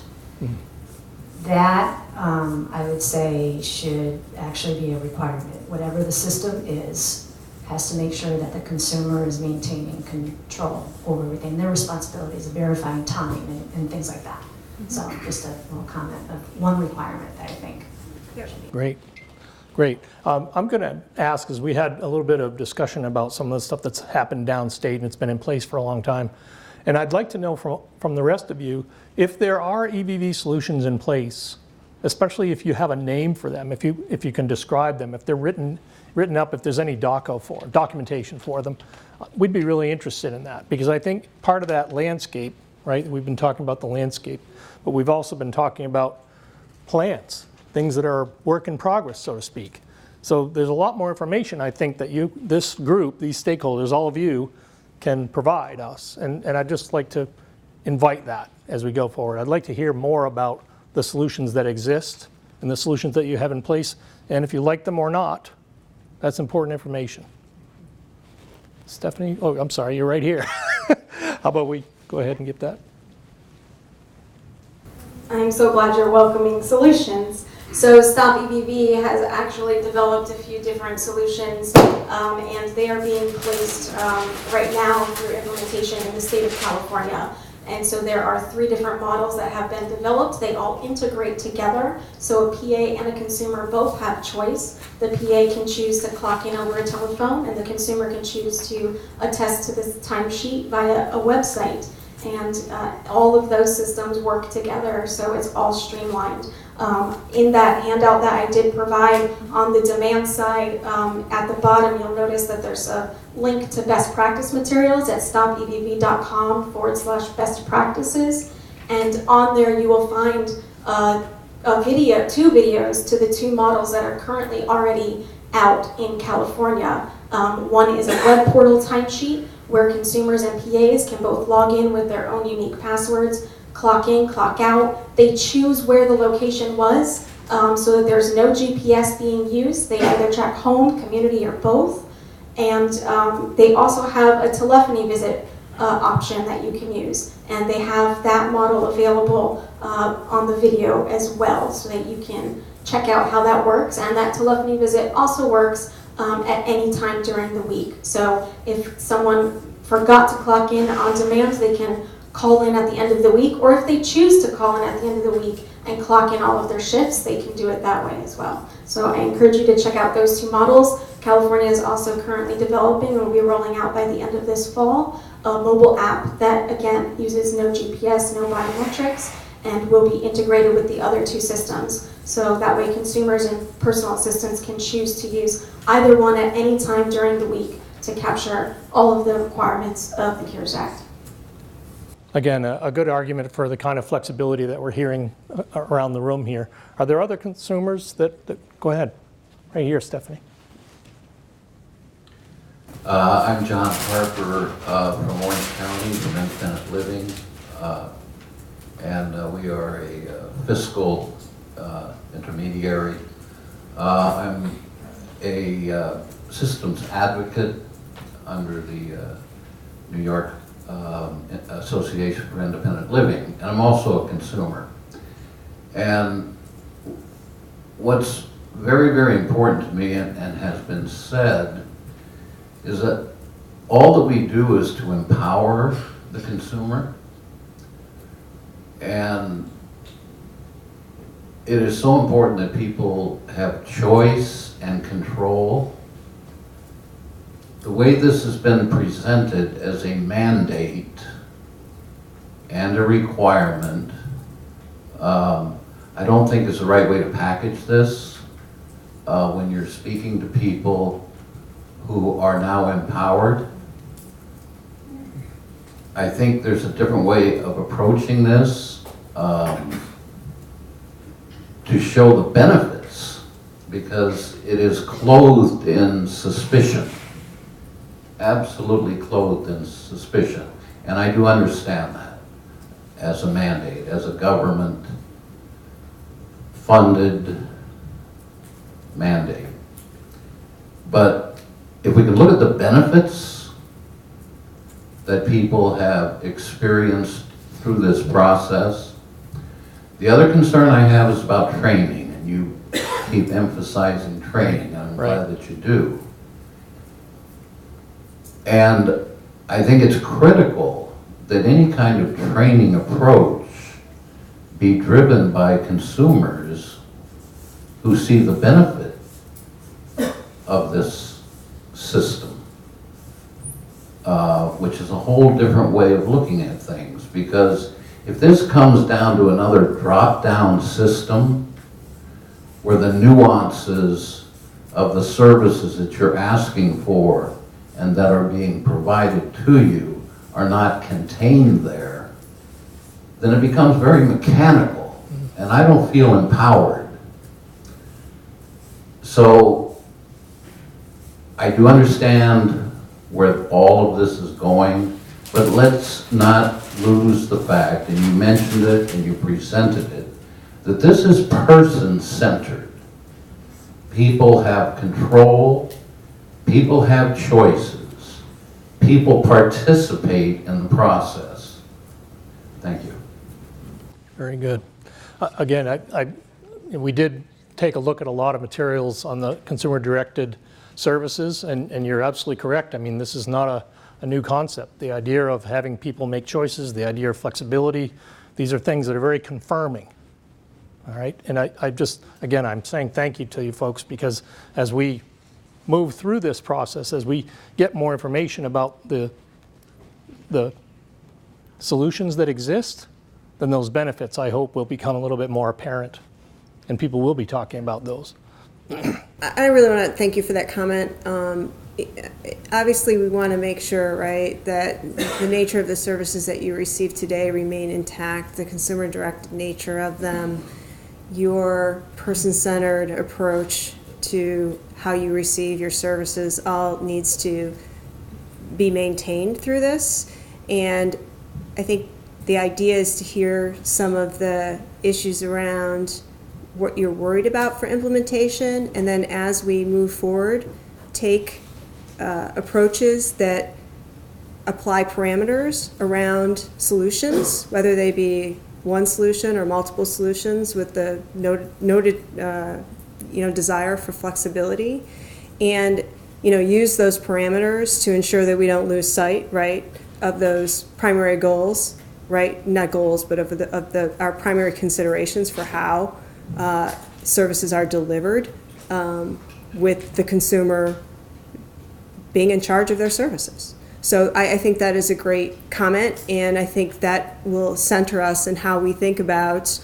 That, I would say, should actually be a requirement. Whatever the system is, has to make sure that the consumer is maintaining control over everything. Their responsibility is verifying time and things like that. So just a little comment of one requirement that I think should be. Great. Great. I'm going to ask, as we had a little bit of discussion about some of the stuff that's happened downstate and it's been in place for a long time. And I'd like to know from the rest of you, if there are EVV solutions in place, especially if you have a name for them, if you can describe them, if they're written up, if there's any documentation for them, we'd be really interested in that. Because I think part of that landscape, right, we've been talking about the landscape, but we've also been talking about plans, things that are work in progress, so to speak. So there's a lot more information, I think, that this group, these stakeholders, all of you, can provide us. And I'd just like to invite that as we go forward. I'd like to hear more about the solutions that exist and the solutions that you have in place. And if you like them or not, that's important information. Stephanie, oh, I'm sorry, you're right here. How about we go ahead and get that? I'm so glad you're welcoming solutions. So Stop EVV has actually developed a few different solutions, and they are being placed right now through implementation in the state of California. And so there are 3 different models that have been developed. They all integrate together. So a PA and a consumer both have choice. The PA can choose to clock in over a telephone, and the consumer can choose to attest to this timesheet via a website. And all of those systems work together, so it's all streamlined. In that handout that I did provide on the demand side, at the bottom you'll notice that there's a link to best practice materials at stopevv.com/best practices. And on there you will find two videos to the 2 models that are currently already out in California. One is a web portal timesheet where consumers and PAs can both log in with their own unique passwords, clock in, clock out. They choose where the location was so that there's no GPS being used. They either check home, community, or both. And they also have a telephony visit option that you can use. And they have that model available on the video as well so that you can check out how that works. And that telephony visit also works at any time during the week. So if someone forgot to clock in on demand, they can call in at the end of the week, or if they choose to call in at the end of the week and clock in all of their shifts, they can do it that way as well. So I encourage you to check out those 2 models. California is also currently developing and will be rolling out by the end of this fall a mobile app that, again, uses no GPS, no biometrics, and will be integrated with the other two systems. So that way consumers and personal assistants can choose to use either one at any time during the week to capture all of the requirements of the CARES Act. Again, a good argument for the kind of flexibility that we're hearing around the room here. Are there other consumers that go ahead? Right here, Stephanie. I'm John Harper from Orange County, from Independent Living, and we are a fiscal intermediary. I'm a systems advocate under the New York Association for Independent Living, and I'm also a consumer. And what's very, very important to me, and has been said, is that all that we do is to empower the consumer. And it is so important that people have choice and control. The way this has been presented as a mandate and a requirement, I don't think is the right way to package this when you're speaking to people who are now empowered. I think there's a different way of approaching this to show the benefits, because it is clothed in suspicion. Absolutely clothed in suspicion. And I do understand that as a mandate, as a government funded mandate. But if we can look at the benefits that people have experienced through this process. The other concern I have is about training, and you keep emphasizing training, and I'm glad that you do. And I think it's critical that any kind of training approach be driven by consumers who see the benefit of this system, which is a whole different way of looking at things. Because if this comes down to another drop-down system where the nuances of the services that you're asking for and that are being provided to you are not contained there, then it becomes very mechanical, and I don't feel empowered. So I do understand where all of this is going, but let's not lose the fact, and you mentioned it and you presented it, that this is person-centered. People have control, people have choices, people participate in the process. Thank you. Very good. Again, we did take a look at a lot of materials on the consumer-directed services, and you're absolutely correct. I mean, this is not a new concept. The idea of having people make choices, the idea of flexibility, these are things that are very confirming. All right, and I just, again, I'm saying thank you to you folks, because as we move through this process, as we get more information about the solutions that exist, then those benefits, I hope, will become a little bit more apparent, and people will be talking about those. I really want to thank you for that comment. Obviously, we want to make sure, right, that the nature of the services that you receive today remain intact, the consumer-directed nature of them, your person-centered approach to how you receive your services all needs to be maintained through this. And I think the idea is to hear some of the issues around what you're worried about for implementation, and then as we move forward, take approaches that apply parameters around solutions, whether they be one solution or multiple solutions, with the noted desire for flexibility, and use those parameters to ensure that we don't lose sight, right, of those primary goals, right? Not goals, but of our primary considerations for how services are delivered, with the consumer being in charge of their services. So I think that is a great comment, and I think that will center us in how we think about,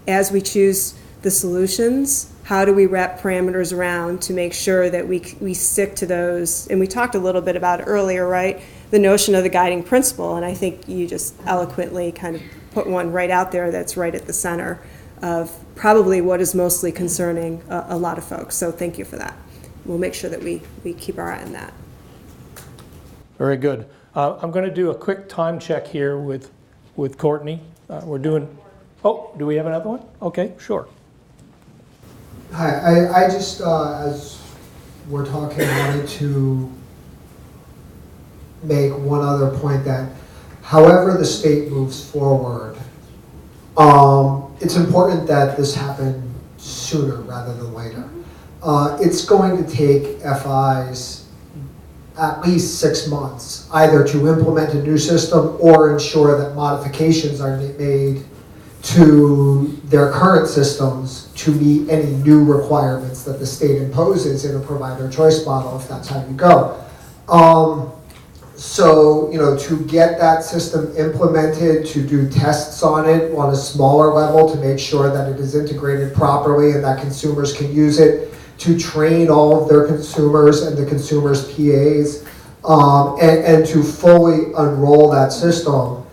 as we choose the solutions, how do we wrap parameters around to make sure that we stick to those? And we talked a little bit about it earlier, right? The notion of the guiding principle, and I think you just eloquently kind of put one right out there that's right at the center of probably what is mostly concerning a lot of folks. So thank you for that. We'll make sure that we keep our eye on that. Very good. I'm going to do a quick time check here with Courtney. We're doing, do we have another one? Okay, sure. Hi, I just, as we're talking, wanted to make one other point that however the state moves forward, it's important that this happen sooner rather than later. It's going to take FIs at least 6 months, either to implement a new system or ensure that modifications are made to their current systems to meet any new requirements that the state imposes in a provider choice model, if that's how you go. So, to get that system implemented, to do tests on it on a smaller level to make sure that it is integrated properly and that consumers can use it, to train all of their consumers and the consumers' PAs, and to fully unroll that system,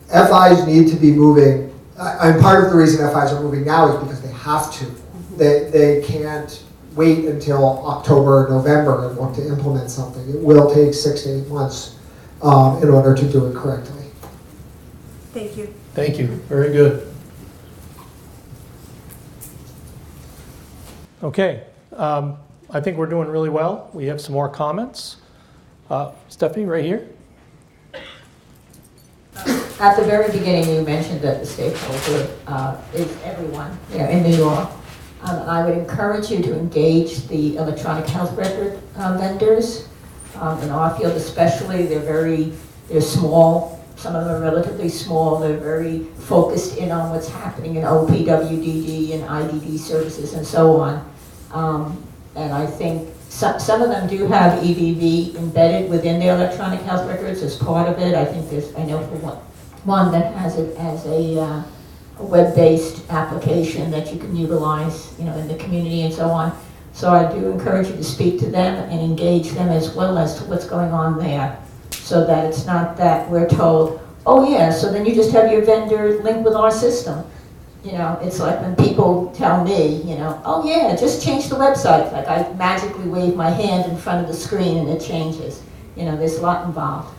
FIs need to be moving. And part of the reason FIs are moving now is because they have to. They can't wait until October or November and want to implement something. It will take 6 to 8 months in order to do it correctly. Thank you. Thank you. Very good. Okay. I think we're doing really well. We have some more comments. Stephanie, right here. At the very beginning, you mentioned that the stakeholder is everyone in New York. I would encourage you to engage the electronic health record vendors. In our field especially, they're small. Some of them are relatively small. They're very focused in on what's happening in OPWDD and IDD services and so on. And I think some of them do have EVV embedded within their electronic health records as part of it. I think I know for one that has it as a web-based application that you can utilize, in the community and so on. So I do encourage you to speak to them and engage them as well as to what's going on there, so that it's not that we're told, oh yeah, so then you just have your vendor link with our system. It's like when people tell me, oh yeah, just change the website. Like I magically wave my hand in front of the screen and it changes. There's a lot involved.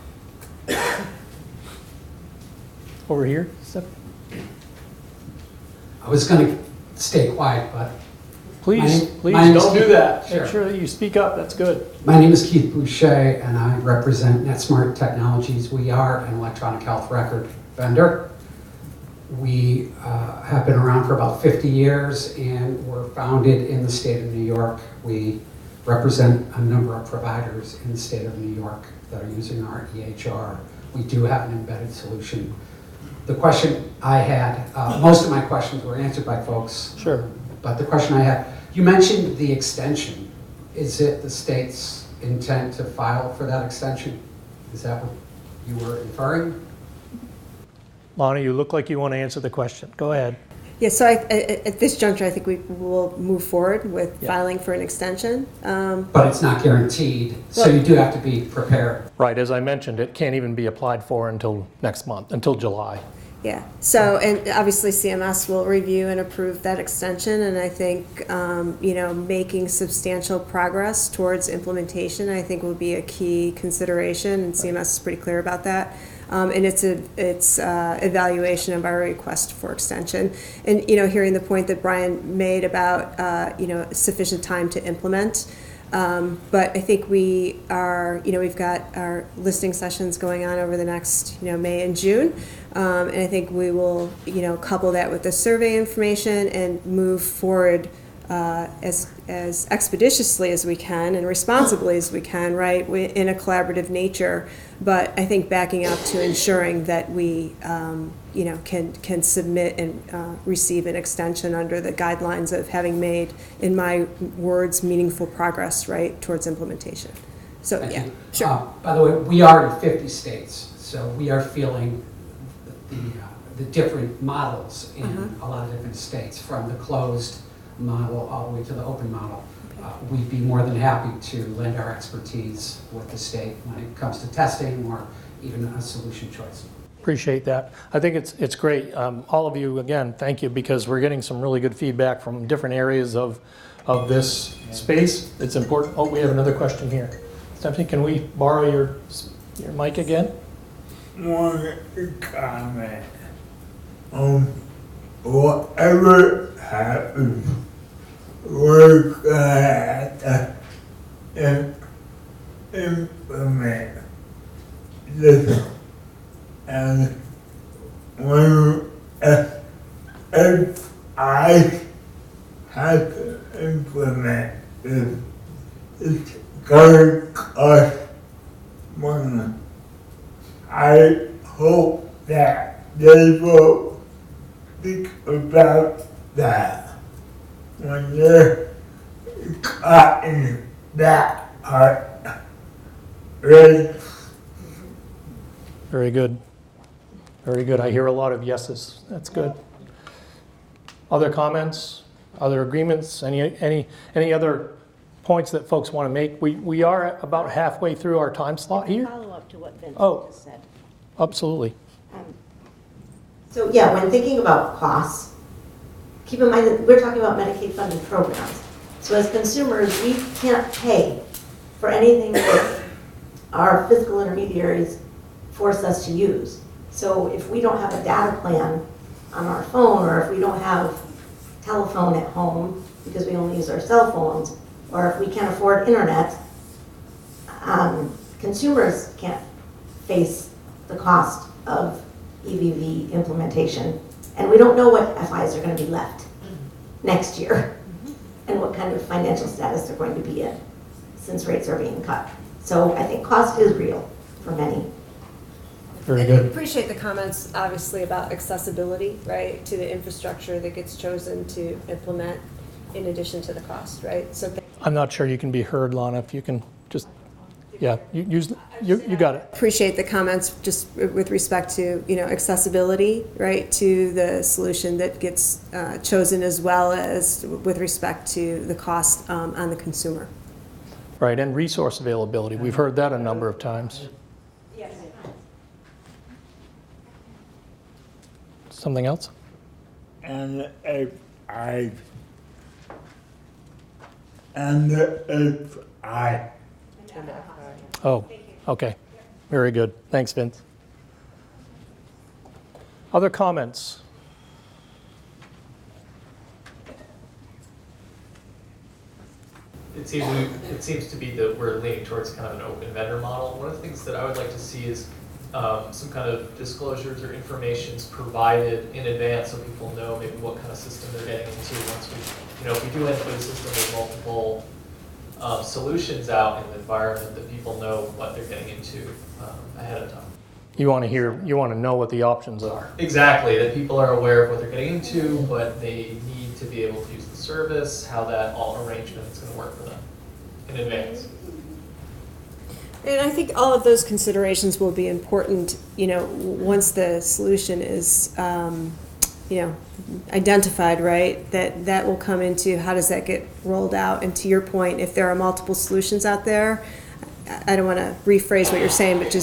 Over here, Steph. I was going to stay quiet, but Please my don't do that. Sure. Make sure that you speak up. That's good. My name is Keith Boucher, and I represent NetSmart Technologies. We are an electronic health record vendor. We have been around for about 50 years, and were founded in the state of New York. We represent a number of providers in the state of New York that are using our EHR. We do have an embedded solution. The question I had, most of my questions were answered by folks. Sure. But the question I had, you mentioned the extension. Is it the state's intent to file for that extension? Is that what you were inferring? Lonnie, you look like you want to answer the question. Go ahead. Yeah, so at this juncture, I think we will move forward with filing for an extension. But it's not guaranteed, so you do have to be prepared. Right, as I mentioned, it can't even be applied for until next month, until July. Yeah, so, and obviously CMS will review and approve that extension, and I think, making substantial progress towards implementation, I think will be a key consideration, and CMS is pretty clear about that. And its evaluation of our request for extension. And, hearing the point that Brian made about, sufficient time to implement. But I think we are, we've got our listing sessions going on over the next, May and June. And I think we will, couple that with the survey information and move forward as expeditiously as we can and responsibly as we can, right, in a collaborative nature. But I think backing up to ensuring that we, can submit and receive an extension under the guidelines of having made, in my words, meaningful progress, right, towards implementation. So, Thank yeah, you. sure. By the way, we are in 50 states, so we are feeling the different models in a lot of different states, from the closed model all the way to the open model. We'd be more than happy to lend our expertise with the state when it comes to testing or even a solution choice. Appreciate that. I think it's great. All of you, again, thank you, because we're getting some really good feedback from different areas of this space. It's important. Oh, we have another question here. Stephanie, can we borrow your mic again? One comment. Whatever happens, we're gonna have to implement this. And when, if I have to implement this, it's gonna cost money. I hope that they will think about that when they're cutting that part. Right? Very good. Very good. I hear a lot of yeses. That's good. Other comments? Other agreements? Any other points that folks want to make? We are about halfway through our time slot here. Follow up to what Vince just said. Absolutely. So yeah, when thinking about costs, keep in mind that we're talking about Medicaid funded programs. So as consumers, we can't pay for anything that our fiscal intermediaries force us to use. So if we don't have a data plan on our phone, or if we don't have telephone at home because we only use our cell phones, or if we can't afford internet, consumers can't face the cost of EVV implementation. And we don't know what FIs are going to be left next year and what kind of financial status they're going to be in, since rates are being cut. So I think cost is real for many. Very I good. appreciate the comments, obviously, about accessibility, right, to the infrastructure that gets chosen to implement in addition to the cost, right? So I'm not sure you can be heard, Lana, if you can just, yeah, you got it. appreciate the comments just with respect to, accessibility, right, to the solution that gets chosen, as well as with respect to the cost on the consumer. Right, and resource availability. We've heard that a number of times. Something else? And if I Oh, okay. Very good. Thanks, Vince. Other comments? It seems to be that we're leaning towards kind of an open vendor model. One of the things that I would like to see is some kind of disclosures or information's provided in advance so people know maybe what kind of system they're getting into once we, if we do end up with a system with multiple solutions out in the environment, that people know what they're getting into ahead of time. You want to know what the options are. Exactly, that people are aware of what they're getting into, but they need to be able to use the service, how that all arrangement is going to work for them in advance. And I think all of those considerations will be important, once the solution is, identified, right? That will come into how does that get rolled out? And to your point, if there are multiple solutions out there, I don't want to rephrase what you're saying, but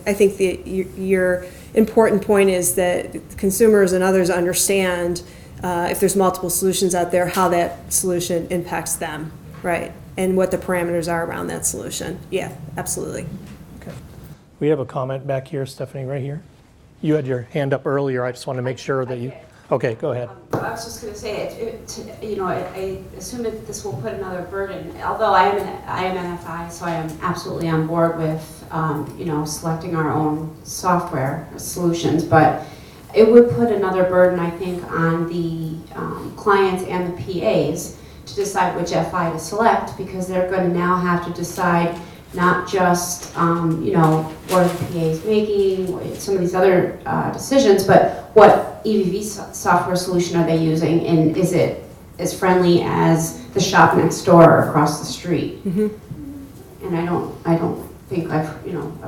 I think your important point is that consumers and others understand if there's multiple solutions out there, how that solution impacts them, right? And what the parameters are around that solution. Yeah, absolutely. Okay. We have a comment back here, Stephanie, right here. You had your hand up earlier. I just want to make sure that you. Okay, go ahead. I was just going to say, I assume that this will put another burden. Although I am NFI, so I am absolutely on board with selecting our own software solutions. But it would put another burden, I think, on the clients and the PAs to decide which FI to select, because they're going to now have to decide not just what are the PAs making, some of these other decisions, but what EVV software solution are they using, and is it as friendly as the shop next door or across the street? Mm-hmm. And And I don't think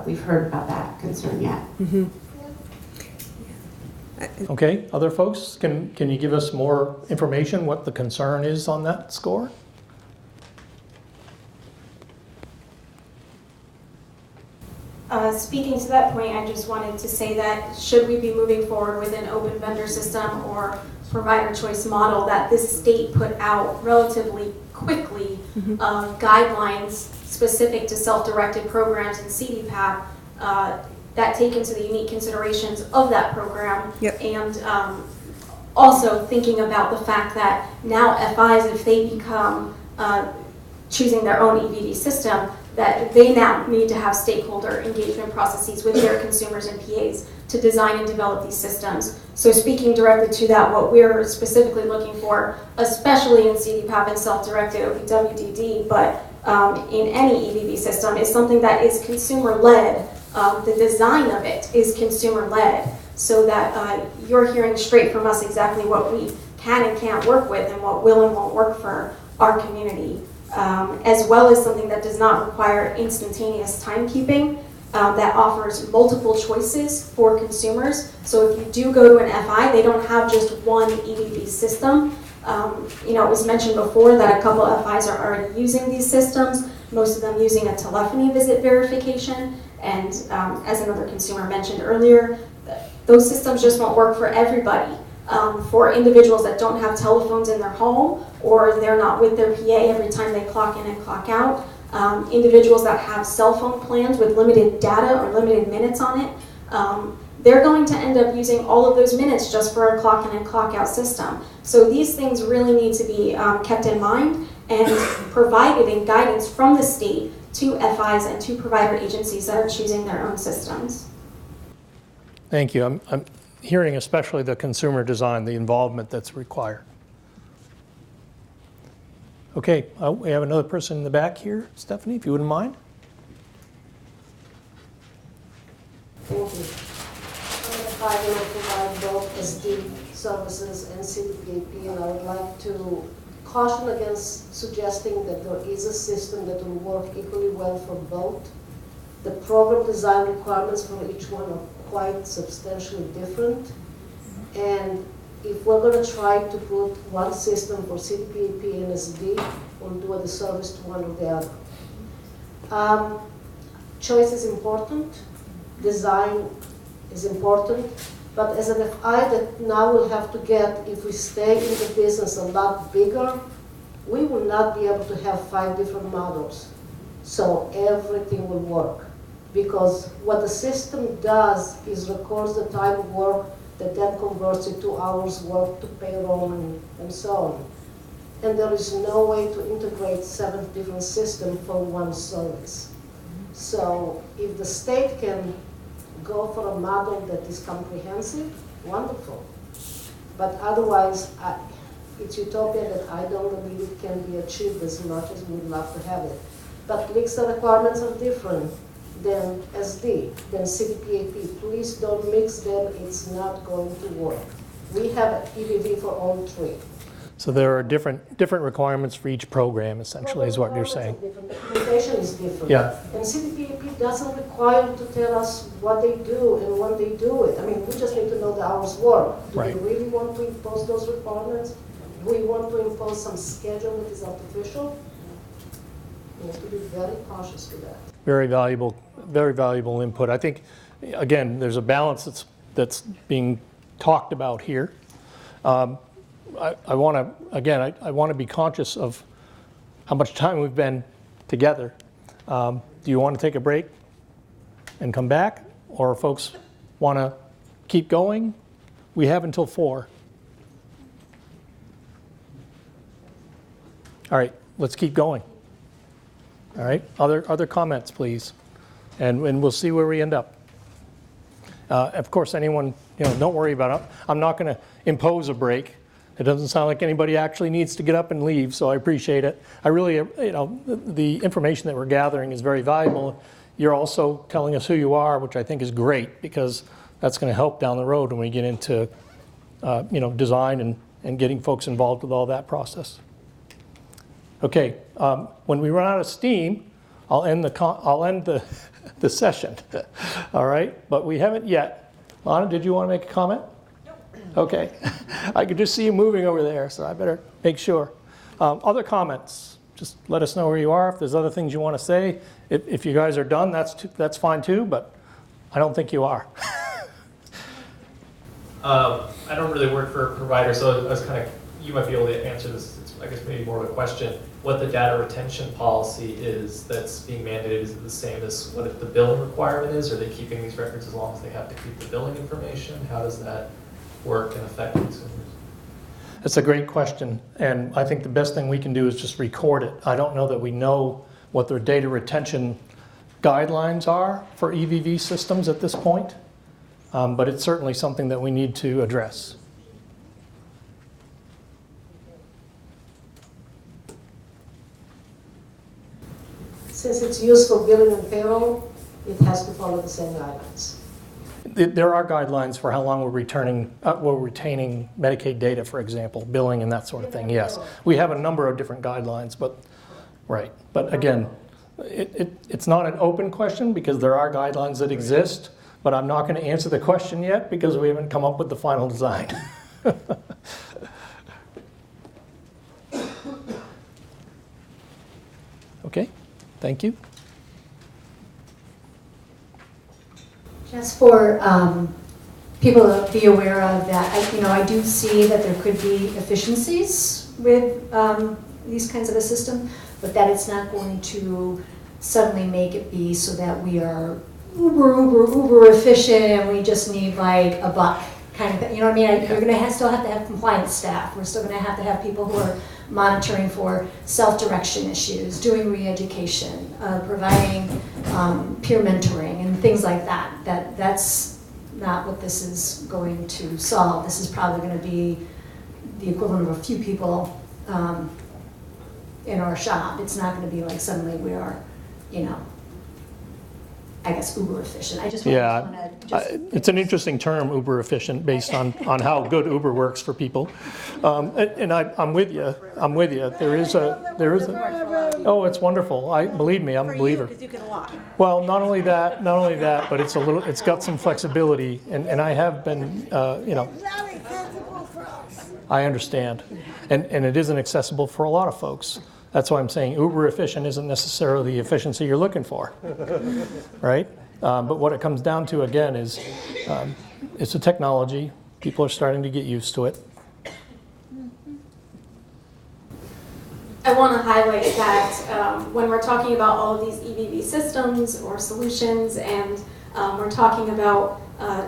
we've heard about that concern yet. Okay, other folks, can you give us more information, what the concern is on that score? Speaking to that point, I just wanted to say that should we be moving forward with an open vendor system or provider choice model, that this state put out relatively quickly guidelines specific to self-directed programs and CDPAP that take into the unique considerations of that program. Yep. And also thinking about the fact that now FIs, if they become choosing their own EVD system, that they now need to have stakeholder engagement processes with their consumers and PAs to design and develop these systems. So speaking directly to that, what we're specifically looking for, especially in CDPAP and self-directed OPWDD, but in any EVD system, is something that is consumer-led. The design of it is consumer-led, so that you're hearing straight from us exactly what we can and can't work with and what will and won't work for our community. As well as something that does not require instantaneous timekeeping, that offers multiple choices for consumers. So if you do go to an FI, they don't have just one EVD system. It was mentioned before that a couple of FIs are already using these systems, most of them using a telephony visit verification. And as another consumer mentioned earlier, those systems just won't work for everybody. For individuals that don't have telephones in their home, or they're not with their PA every time they clock in and clock out, individuals that have cell phone plans with limited data or limited minutes on it, they're going to end up using all of those minutes just for a clock in and clock out system. So these things really need to be kept in mind and provided in guidance from the state to FIs and to provider agencies that are choosing their own systems. Thank you. I'm hearing especially the consumer design, the involvement that's required. Okay, we have another person in the back here. Stephanie, if you wouldn't mind. Thank you. I'm going to provide both SD services and CDPAP, and I would like to caution against suggesting that there is a system that will work equally well for both. The program design requirements for each one are quite substantially different, and if we're going to try to put one system for CDPAP and SD, we'll do a disservice to one or the other. Choice is important, design is important, but as an FI that now will have to get, if we stay in the business a lot bigger, we will not be able to have 5 different models. So everything will work. Because what the system does is records the type of work that then converts it to hours work to payroll and so on. And there is no way to integrate 7 different systems for one service. So if the state can go for a model that is comprehensive, wonderful. But otherwise, it's utopia that I don't believe it can be achieved as much as we'd love to have it. But LICSA requirements are different than SD, than CDPAP. Please don't mix them, it's not going to work. We have EVV for all 3. So there are different requirements for each program, essentially, is what you're saying. The implementation is different. Yeah. And CDPAP doesn't require to tell us what they do and when they do it. I mean, we just need to know the hours work. Do Right. we really want to impose those requirements? Do we want to impose some schedule that is artificial? We have to be very cautious with that. Very valuable input. I think, again, there's a balance that's being talked about here. I want to be conscious of how much time we've been together. Do you want to take a break and come back, or folks want to keep going? We have until 4. All right, let's keep going. All right, other comments, please, and we'll see where we end up. Of course, anyone, don't worry about it. I'm not going to impose a break. It doesn't sound like anybody actually needs to get up and leave, so I appreciate it. I really, the information that we're gathering is very valuable. You're also telling us who you are, which I think is great, because that's going to help down the road when we get into, design and getting folks involved with all that process. Okay, when we run out of steam, I'll end the the session. All right, but we haven't yet. Lana, did you want to make a comment? Nope. Okay. I could just see you moving over there, so I better make sure. Other comments? Just let us know where you are. If there's other things you want to say, if you guys are done, that's fine too. But I don't think you are. I don't really work for a provider, so I was kind of, you might be able to answer this. It's, I guess maybe more of a question. What the data retention policy is that's being mandated, is it the same as what the billing requirement is? Are they keeping these records as long as they have to keep the billing information? How does that work and affect consumers? That's a great question, and I think the best thing we can do is just record it. I don't know that we know what their data retention guidelines are for EVV systems at this point, but it's certainly something that we need to address. Since it's used for billing and payroll, it has to follow the same guidelines. There are guidelines for how long we're retaining Medicaid data, for example, billing and that sort of thing. Yes, we have a number of different guidelines, but right. But again, it's not an open question because there are guidelines that exist. But I'm not going to answer the question yet because we haven't come up with the final design. Okay, thank you. Just for people to be aware of that, I do see that there could be efficiencies with these kinds of a system, but that it's not going to suddenly make it be so that we are uber efficient and we just need like a buck kind of thing. You know what I mean? You're going to still have to have compliance staff. We're still going to have people who are monitoring for self-direction issues, doing re-education, providing peer mentoring and things like that. That's not what this is going to solve. This is probably going to be the equivalent of a few people in our shop. It's not going to be like suddenly we are, I guess, uber efficient. I just it's an interesting term, uber efficient, based on how good Uber works for people. And I'm with you. There is a. Oh, it's wonderful. Believe me, I'm a believer. Because you can walk. Well, not only that, but it's got some flexibility, and I have been, It's not accessible for us. I understand, and it isn't accessible for a lot of folks. That's why I'm saying uber efficient isn't necessarily the efficiency you're looking for, right? But what it comes down to, again, is it's a technology. People are starting to get used to it. I want to highlight that when we're talking about all of these EVV systems or solutions, and we're talking about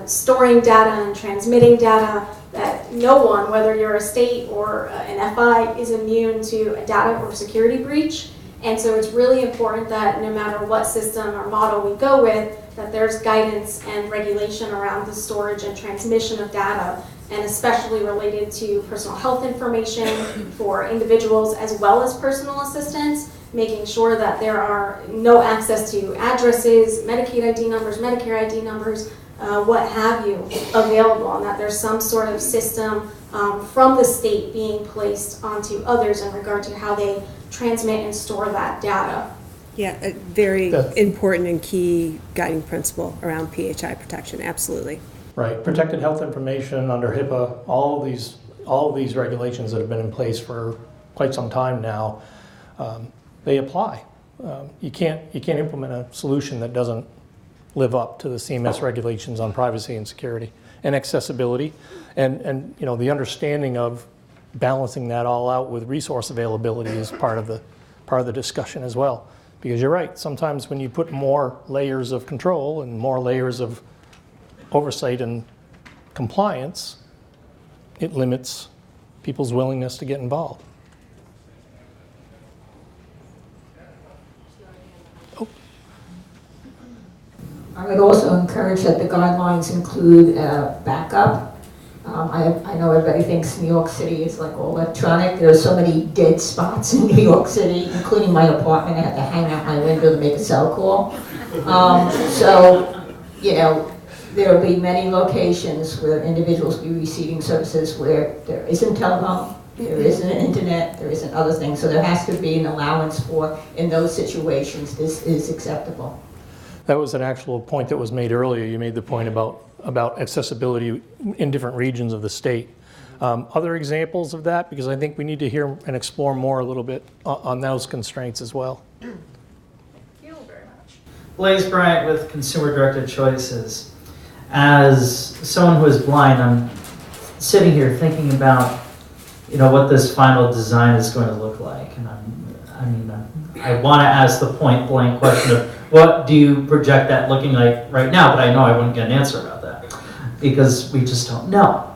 storing data and transmitting data, that no one, whether you're a state or an FI, is immune to a data or security breach. And so it's really important that no matter what system or model we go with, that there's guidance and regulation around the storage and transmission of data, and especially related to personal health information for individuals as well as personal assistants, making sure that there are no access to addresses, Medicaid ID numbers, Medicare ID numbers, what have you, available, and that there's some sort of system from the state being placed onto others in regard to how they transmit and store that data. Yeah, a very important and key guiding principle around PHI protection, absolutely. Right, protected health information under HIPAA, all of these regulations that have been in place for quite some time now, they apply. You can't implement a solution that doesn't live up to the CMS regulations on privacy and security and accessibility, and the understanding of balancing that all out with resource availability is part of the discussion as well. Because you're right, sometimes when you put more layers of control and more layers of oversight and compliance, it limits people's willingness to get involved. I would also encourage that the guidelines include backup. I know everybody thinks New York City is like all electronic. There are so many dead spots in New York City, including my apartment. I have to hang out my window to make a cell call. There will be many locations where individuals will be receiving services where there isn't telephone, There isn't an internet, there isn't other things, so there has to be an allowance for, in those situations, this is acceptable. That was an actual point that was made earlier. You made the point about accessibility in different regions of the state. Other examples of that? Because I think we need to hear and explore more a little bit on those constraints as well. Blaze Bryant with Consumer Directed Choices. As someone who is blind, I'm sitting here thinking about, what this final design is going to look like. And I want to ask the point blank question of what do you project that looking like right now? But I know I wouldn't get an answer about that because we just don't know.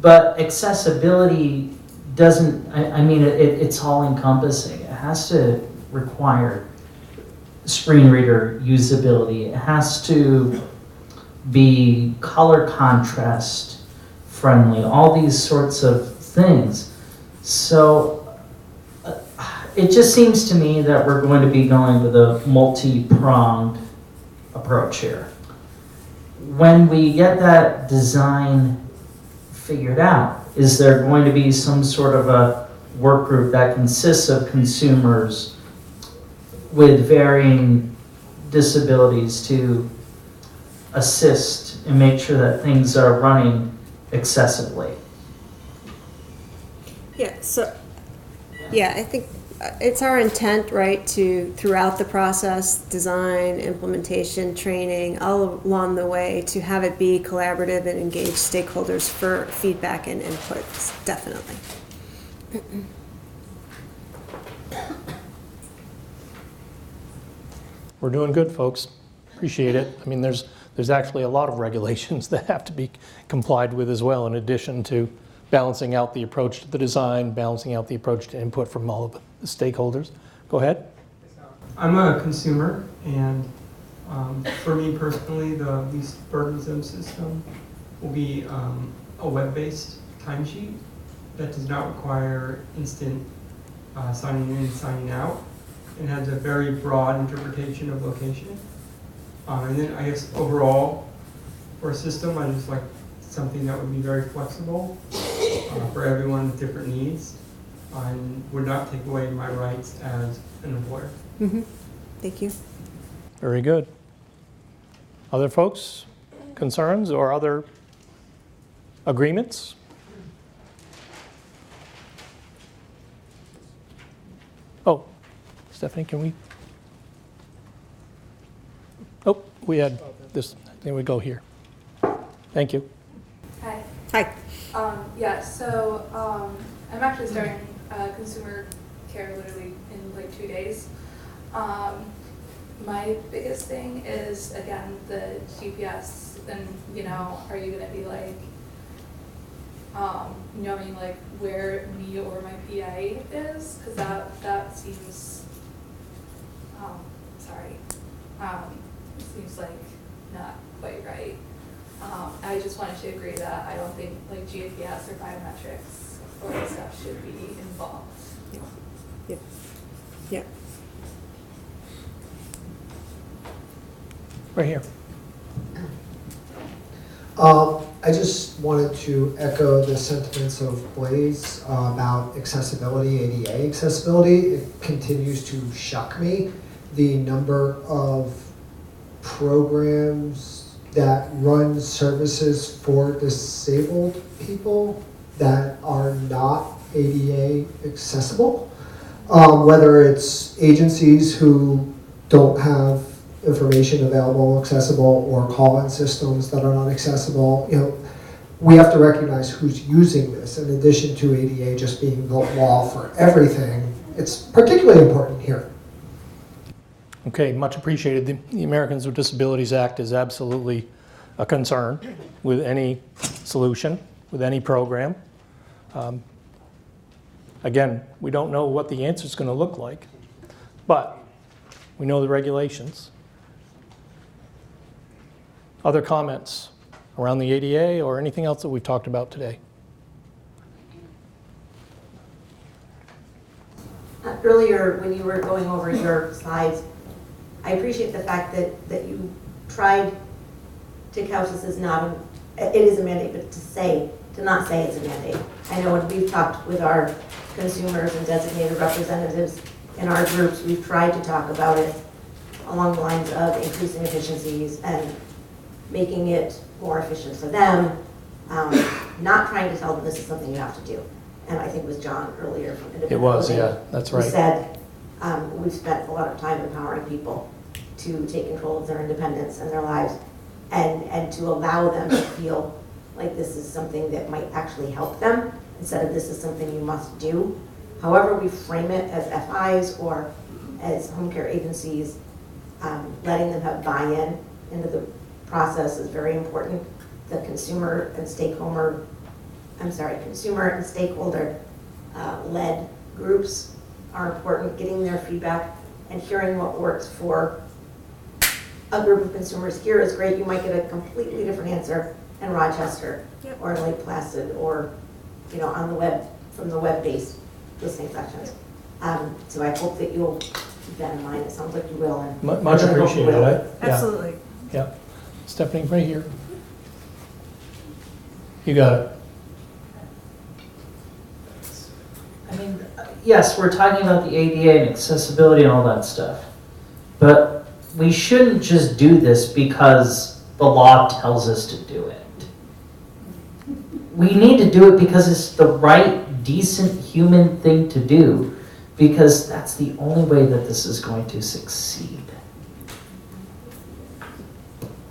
But accessibility doesn't, it's all encompassing. It has to require screen reader usability. It has to be color contrast friendly, all these sorts of things. So it just seems to me that we're going to be going with a multi-pronged approach here. When we get that design figured out, is there going to be some sort of a work group that consists of consumers with varying disabilities to assist and make sure that things are running accessibly? I think it's our intent, right, to throughout the process, design, implementation, training, all along the way, to have it be collaborative and engage stakeholders for feedback and inputs, definitely. We're doing good, folks. Appreciate it. I mean, there's actually a lot of regulations that have to be complied with as well, in addition to balancing out the approach to the design, balancing out the approach to input from all of the stakeholders. Go ahead. I'm a consumer, and for me personally, the least burdensome system will be a web-based timesheet that does not require instant signing in and signing out, and has a very broad interpretation of location. And then I guess overall, for a system, I just like something that would be very flexible for everyone with different needs and would not take away my rights as an employer. Mm-hmm. Thank you. Very good. Other folks, concerns or other agreements? Oh, Stephanie, can we? Oh, we had this. Then we go here. Thank you. Hi. Hi. I'm actually starting consumer care literally in like 2 days. My biggest thing is, again, the GPS, and are you gonna be like, knowing like where me or my PA is? Because that seems, seems like not quite right. I just wanted to agree that I don't think like GPS or biometrics or stuff should be involved. Yep. Yep. Right here. I just wanted to echo the sentiments of Blaze about accessibility, ADA accessibility. It continues to shock me the number of programs that run services for disabled people that are not ADA accessible. Whether it's agencies who don't have information available, accessible, or call-in systems that are not accessible, we have to recognize who's using this. In addition to ADA just being the law for everything, it's particularly important here. Okay, much appreciated. The Americans with Disabilities Act is absolutely a concern with any solution, with any program. Again, we don't know what the answer is going to look like, but we know the regulations. Other comments around the ADA or anything else that we've talked about today? Earlier, when you were going over your slides, I appreciate the fact that you tried to couch this as not, it is a mandate, but to say to not say it's a mandate. I know when we've talked with our consumers and designated representatives in our groups, we've tried to talk about it along the lines of increasing efficiencies and making it more efficient for them, not trying to tell them this is something you have to do. And I think it was John earlier from Independent It was, Living yeah, that's right. who said, we've spent a lot of time empowering people to take control of their independence and their lives, and to allow them to feel like this is something that might actually help them, instead of this is something you must do. However we frame it as FIs or as home care agencies, letting them have buy-in into the process is very important. The consumer and stakeholder led groups are important, getting their feedback and hearing what works for a group of consumers. Here is great, you might get a completely different answer in Rochester or in Lake Placid or, on the web, from the web-based listening sections. So I hope that you'll keep that in mind. It sounds like you will. And Much appreciated. Yeah. Absolutely. Yeah. Stephanie, right here. You got it. I mean, yes, we're talking about the ADA and accessibility and all that stuff, but we shouldn't just do this because the law tells us to do it. We need to do it because it's the right, decent human thing to do, because that's the only way that this is going to succeed.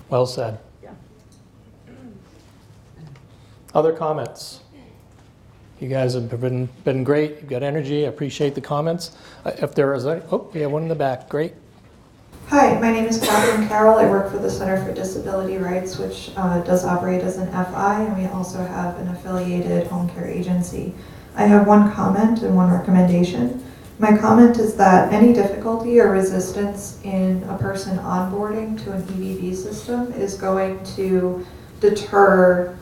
Well said. Other comments? You guys have been great. You've got energy. I appreciate the comments. If there is any, oh, we have one in the back. Great. Hi, my name is Catherine Carroll. I work for the Center for Disability Rights, which does operate as an FI, and we also have an affiliated home care agency. I have one comment and one recommendation. My comment is that any difficulty or resistance in a person onboarding to an EVV system is going to deter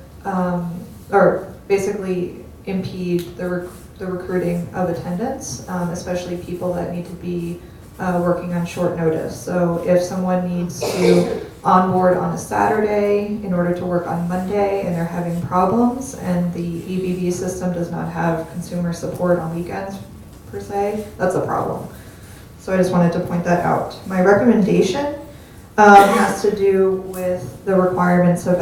or basically impede the recruiting of attendants, especially people that need to be working on short notice. So if someone needs to onboard on a Saturday in order to work on Monday and they're having problems and the EVV system does not have consumer support on weekends per se, that's a problem. So I just wanted to point that out. My recommendation has to do with the requirements of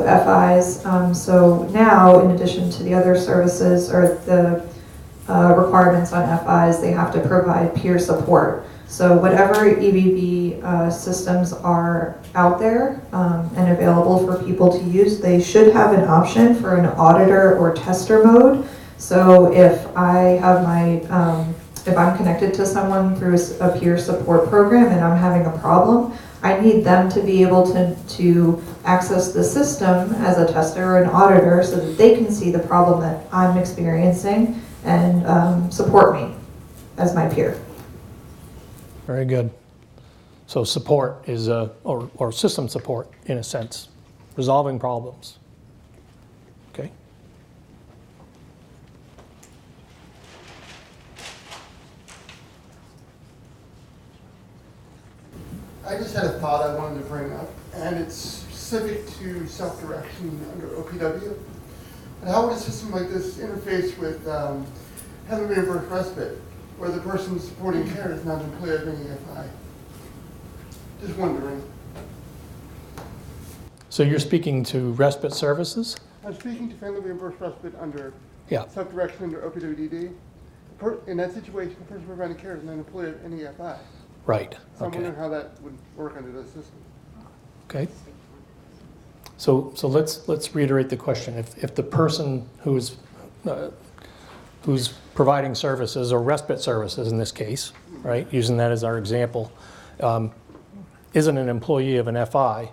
FIs. So now, in addition to the other services or the requirements on FIs, they have to provide peer support. So whatever EVV systems are out there and available for people to use, they should have an option for an auditor or tester mode. So if I have if I'm connected to someone through a peer support program and I'm having a problem, I need them to be able to access the system as a tester or an auditor so that they can see the problem that I'm experiencing and support me as my peer. Very good. So support is, or system support in a sense, resolving problems. Okay. I just had a thought I wanted to bring up, and it's specific to self-direction under OPW. And how would a system like this interface with having reimbursed respite, where the person supporting care is not an employee of any FI? Just wondering. So you're speaking to respite services? I'm speaking to family reimbursed respite under self-direction under OPWDD. In that situation, the person providing care is not an employee of any FI. Right. So I'm wondering how that would work under this system. Okay. So let's reiterate the question. If the person who's providing services or respite services in this case, right, using that as our example, isn't an employee of an FI,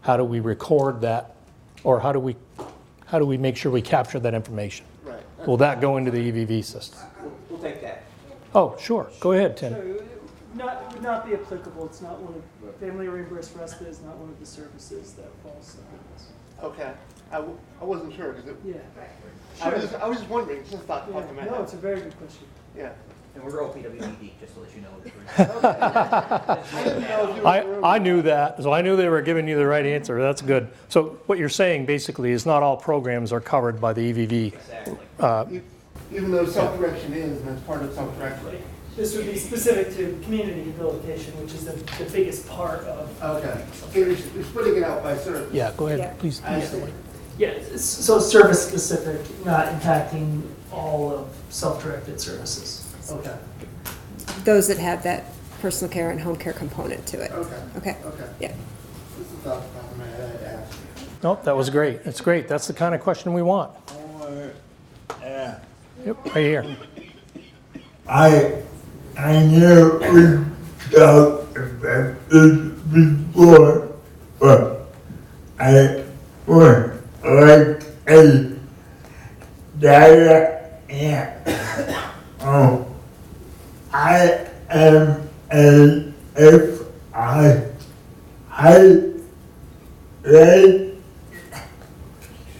how do we record that, or how do we make sure we capture that information? Right. Will that go into the EVV system? We'll take that. Oh, sure. Go ahead, Tim. So would not be applicable. It's not one of family reimbursed respite is not one of the services that falls under this. Okay. I wasn't sure because Yeah. I was just wondering. Just thought Yeah. in my No, head. it's a very good question. Yeah. And we're OPWED, just to let you know. I knew that, so I knew they were giving you the right answer. That's good. So what you're saying basically is not all programs are covered by the EVV. Exactly. Even though self-direction is, and it's part of self-direction. This would be specific to community rehabilitation, which is the biggest part of. Okay. So you're splitting it out by service. Yeah, go ahead, Yeah. please. Yeah, so it's service specific, not impacting all of self-directed services. Okay. Those that have that personal care and home care component to it. Okay. Okay. Okay. Yeah. This is off the top of my head, I asked. Nope, that was great. That's great. That's the kind of question we want. Yep, right here. I know we talked about this before, but I would like a data and I am a FI. Right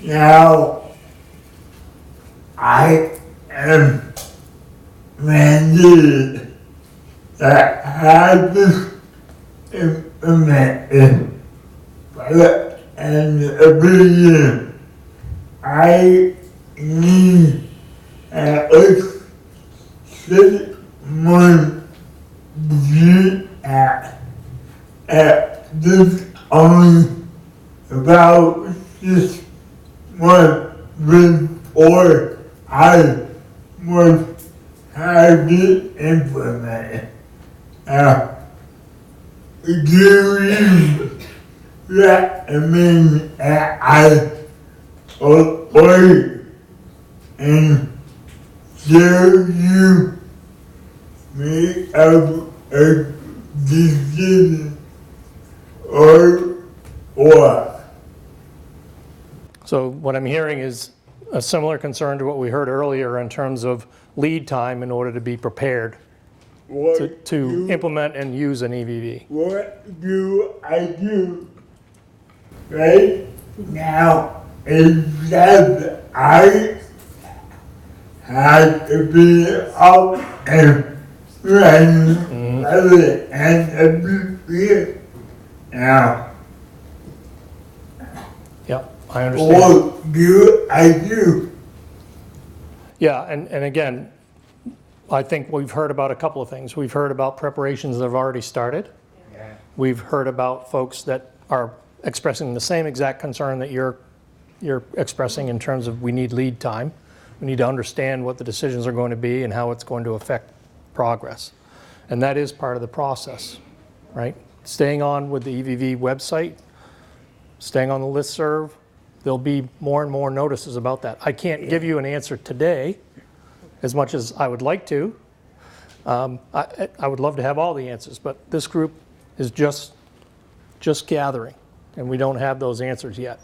now I am mandated that had this implemented by the end of the year. I need at least 6 months view at this only about 6 months before I was have it implemented. Do you recommend that I wait and show you make a decision or what? So what I'm hearing is a similar concern to what we heard earlier in terms of lead time in order to be prepared to implement and use an EVV. What do I do right now is that I have to be up and running by the end of the year now. Yep, I understand. What do I do? Yeah, and again, I think we've heard about a couple of things. We've heard about preparations that have already started. Yeah. We've heard about folks that are expressing the same exact concern that you're expressing in terms of we need lead time. We need to understand what the decisions are going to be and how it's going to affect progress. And that is part of the process, right? Staying on with the EVV website, staying on the listserv, there'll be more and more notices about that. I can't give you an answer today, as much as I would like to. I would love to have all the answers, but this group is just gathering, and we don't have those answers yet.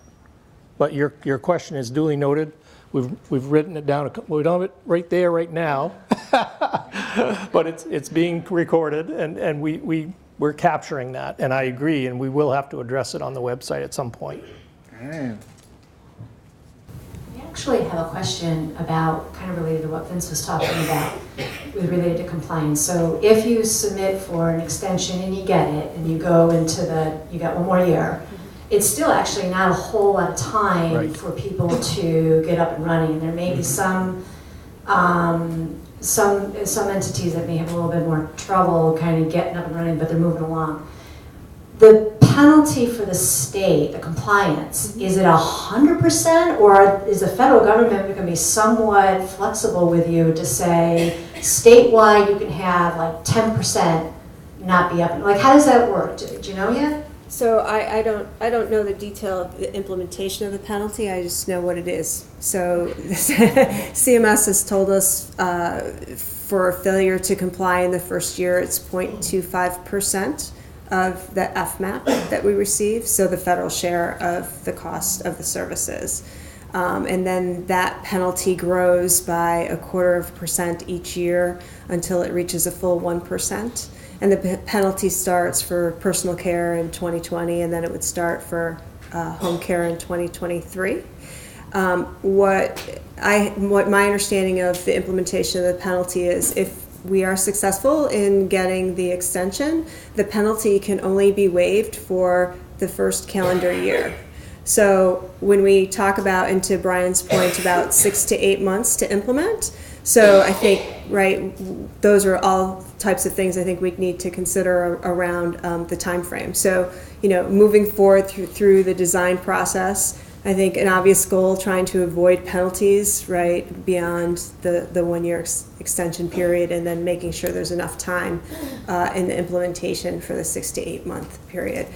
But your question is duly noted. We've written it down. We don't have it right there right now, but it's being recorded, and we're capturing that. And I agree, and we will have to address it on the website at some point. I actually have a question about, kind of related to what Vince was talking about, with related to compliance. So if you submit for an extension and you get it, and you go into you got 1 more year, it's still actually not a whole lot of time for people to get up and running. There may be some entities that may have a little bit more trouble kind of getting up and running, but they're moving along. The penalty for the state, the compliance, is it 100%, or is the federal government going to be somewhat flexible with you to say statewide you can have like 10% not be up? Like, how does that work? Do you know yet? So I don't know the detail of the implementation of the penalty. I just know what it is. So CMS has told us for failure to comply in the first year, it's 0.25% of the FMAP that we receive. So the federal share of the cost of the services. And then that penalty grows by 0.25% each year until it reaches a full 1%. And the penalty starts for personal care in 2020, and then it would start for home care in 2023. What my understanding of the implementation of the penalty is, if we are successful in getting the extension, the penalty can only be waived for the first calendar year. So when we talk about, and to Brian's point, about 6 to 8 months to implement, so I think, right, those are all types of things I think we'd need to consider around the time frame. So, moving forward through the design process, I think an obvious goal, trying to avoid penalties, right, beyond the 1 year extension period, and then making sure there's enough time in the implementation for the 6 to 8 month period.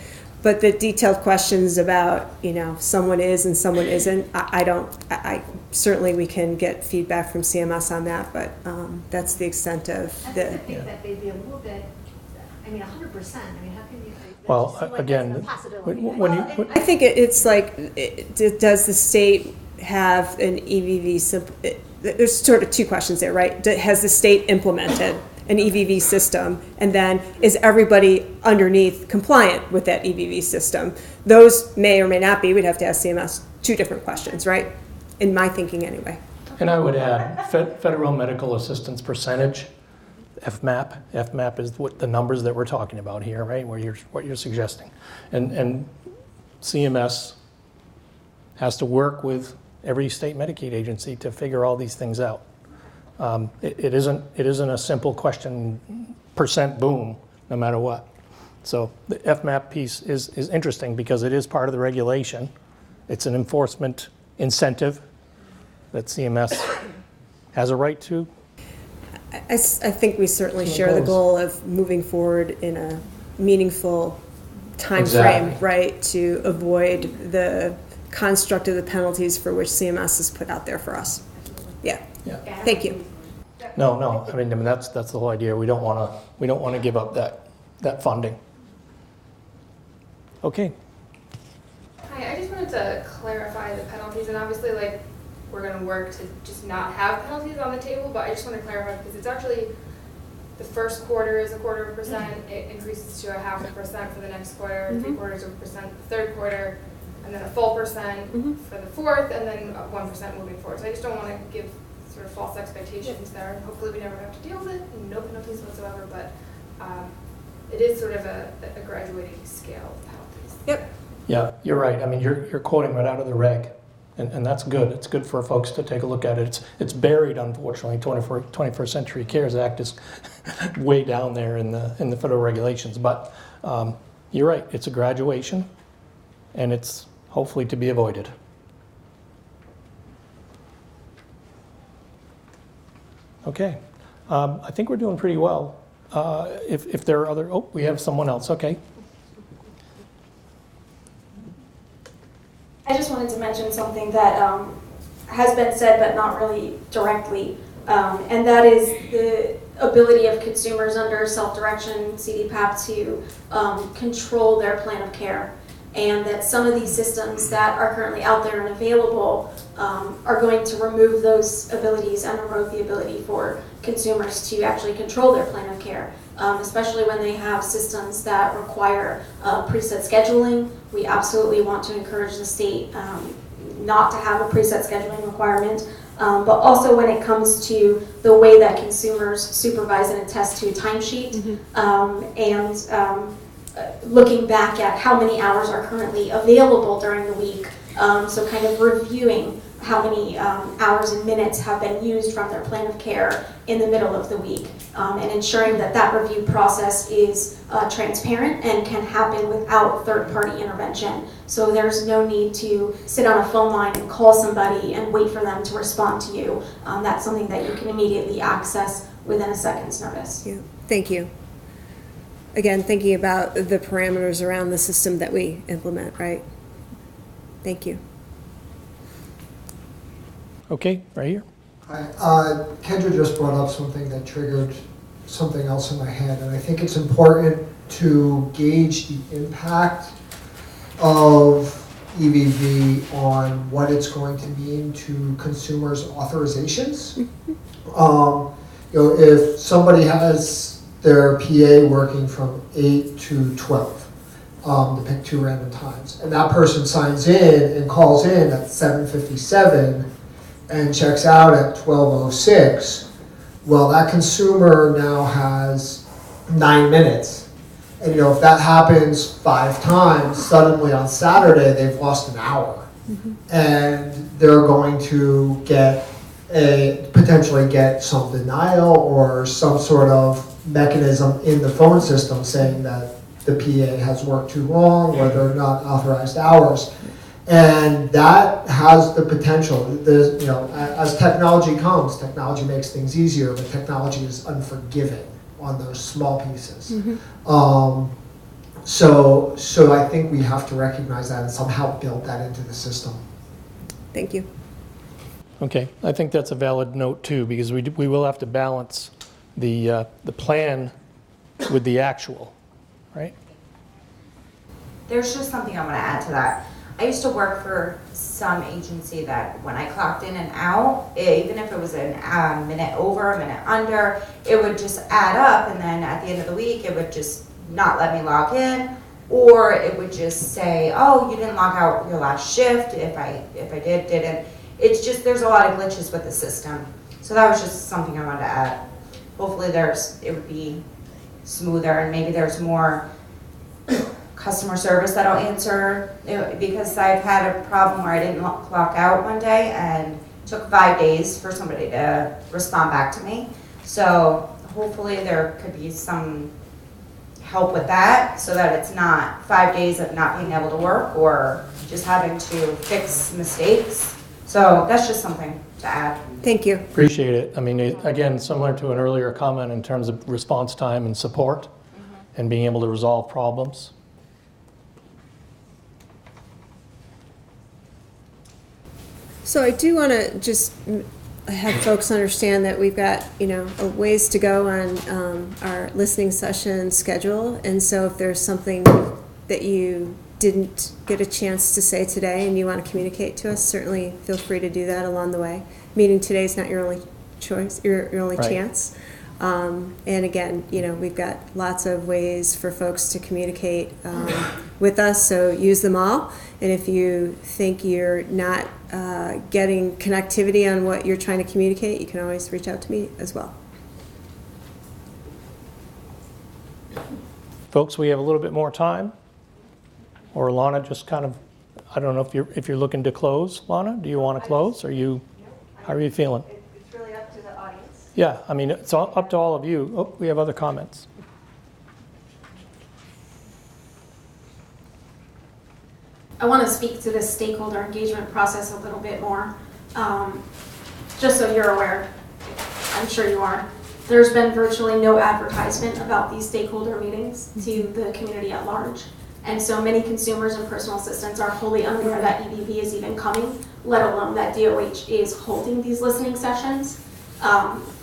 But the detailed questions about, someone is and someone isn't, I certainly we can get feedback from CMS on that, but that's the extent of the. I think that they'd be a little bit, 100%, how can you? Well, again, when you. I think it's like, does the state have an EVV, there's sort of two questions there, right? Has the state implemented an EVV system, and then is everybody underneath compliant with that EVV system? Those may or may not be. We'd have to ask CMS two different questions, right? In my thinking anyway. And I would add federal medical assistance percentage, FMAP. FMAP is what the numbers that we're talking about here, right? What you're suggesting. And CMS has to work with every state Medicaid agency to figure all these things out. It isn't a simple question, percent boom, no matter what. So the FMAP piece is interesting because it is part of the regulation. It's an enforcement incentive that CMS has a right to. I think we certainly share the goal of moving forward in a meaningful time frame, right, to avoid the construct of the penalties for which CMS has put out there for us. Yeah. Thank you. No. I mean that's the whole idea. We don't want to give up that funding. Okay. Hi, I just wanted to clarify the penalties, and obviously, we're going to work to just not have penalties on the table, but I just want to clarify because it's actually the first quarter is 0.25%, it increases to 0.5% for the next quarter, 0.75% the third quarter, and then a full percent for the fourth, and then 1% moving forward. So I just don't want to give sort of false expectations there, and hopefully we never have to deal with it, and no penalties whatsoever, but it is sort of a graduating scale of penalties. Yep. Yeah, you're right. I mean, you're quoting right out of the reg, and that's good. It's good for folks to take a look at it. It's buried, unfortunately. 21st Century Cares Act is way down there in the federal regulations, but you're right. It's a graduation, and it's hopefully to be avoided. Okay, I think we're doing pretty well. If there are other, we have someone else. Okay. I just wanted to mention something that has been said but not really directly, and that is the ability of consumers under self-direction, CDPAP, to control their plan of care. And that some of these systems that are currently out there and available are going to remove those abilities and erode the ability for consumers to actually control their plan of care, especially when they have systems that require preset scheduling. We absolutely want to encourage the state not to have a preset scheduling requirement, but also when it comes to the way that consumers supervise and attest to a timesheet, and looking back at how many hours are currently available during the week, so kind of reviewing how many hours and minutes have been used from their plan of care in the middle of the week, and ensuring that that review process is transparent and can happen without third-party intervention. So there's no need to sit on a phone line and call somebody and wait for them to respond to you. That's something that you can immediately access within a second's notice. Yeah. Thank you. Again, thinking about the parameters around the system that we implement, right? Thank you. Okay, right here. Hi. Kendra just brought up something that triggered something else in my head, and I think it's important to gauge the impact of EVV on what it's going to mean to consumers' authorizations. If somebody has their PA working from 8 to 12, to pick two random times, and that person signs in and calls in at 7:57 and checks out at 12:06, Well, that consumer now has 9 minutes. And if that happens 5 times, suddenly on Saturday, they've lost an hour. And they're going to potentially get some denial or some sort of mechanism in the phone system saying that the PA has worked too long or they're not authorized hours. And that has the potential, as technology comes, technology makes things easier, but technology is unforgiving on those small pieces. So I think we have to recognize that and somehow build that into the system. Thank you. Okay, I think that's a valid note too, because we will have to balance the plan with the actual, right? There's just something I want to add to that. I used to work for some agency that when I clocked in and out, even if it was a minute over, a minute under, it would just add up, and then at the end of the week, it would just not let me log in, or it would just say, oh, you didn't log out your last shift, if I didn't. It's just, there's a lot of glitches with the system. So that was just something I wanted to add. Hopefully it would be smoother, and maybe there's more customer service that'll answer, because I've had a problem where I didn't clock out one day and it took 5 days for somebody to respond back to me. So hopefully there could be some help with that so that it's not 5 days of not being able to work or just having to fix mistakes. So that's just something to add. Thank you. Appreciate it. I mean, again, similar to an earlier comment in terms of response time and support and being able to resolve problems. So I do want to just have folks understand that we've got, a ways to go on our listening session schedule. And so if there's something that you didn't get a chance to say today and you want to communicate to us, certainly feel free to do that along the way. Meaning today's not your only choice, your only chance. And again, we've got lots of ways for folks to communicate with us, so use them all. And if you think you're not getting connectivity on what you're trying to communicate, you can always reach out to me as well. Folks, we have a little bit more time. Or Lana, just kind of, I don't know if you're looking to close. Lana, do you want to close? Or how are you feeling? It's really up to the audience. Yeah, I mean, it's up to all of you. Oh, we have other comments. I want to speak to this stakeholder engagement process a little bit more. Just so you're aware, I'm sure you are, there's been virtually no advertisement about these stakeholder meetings to the community at large. And so many consumers and personal assistants are wholly unaware that EBB is even coming, let alone that DOH is holding these listening sessions.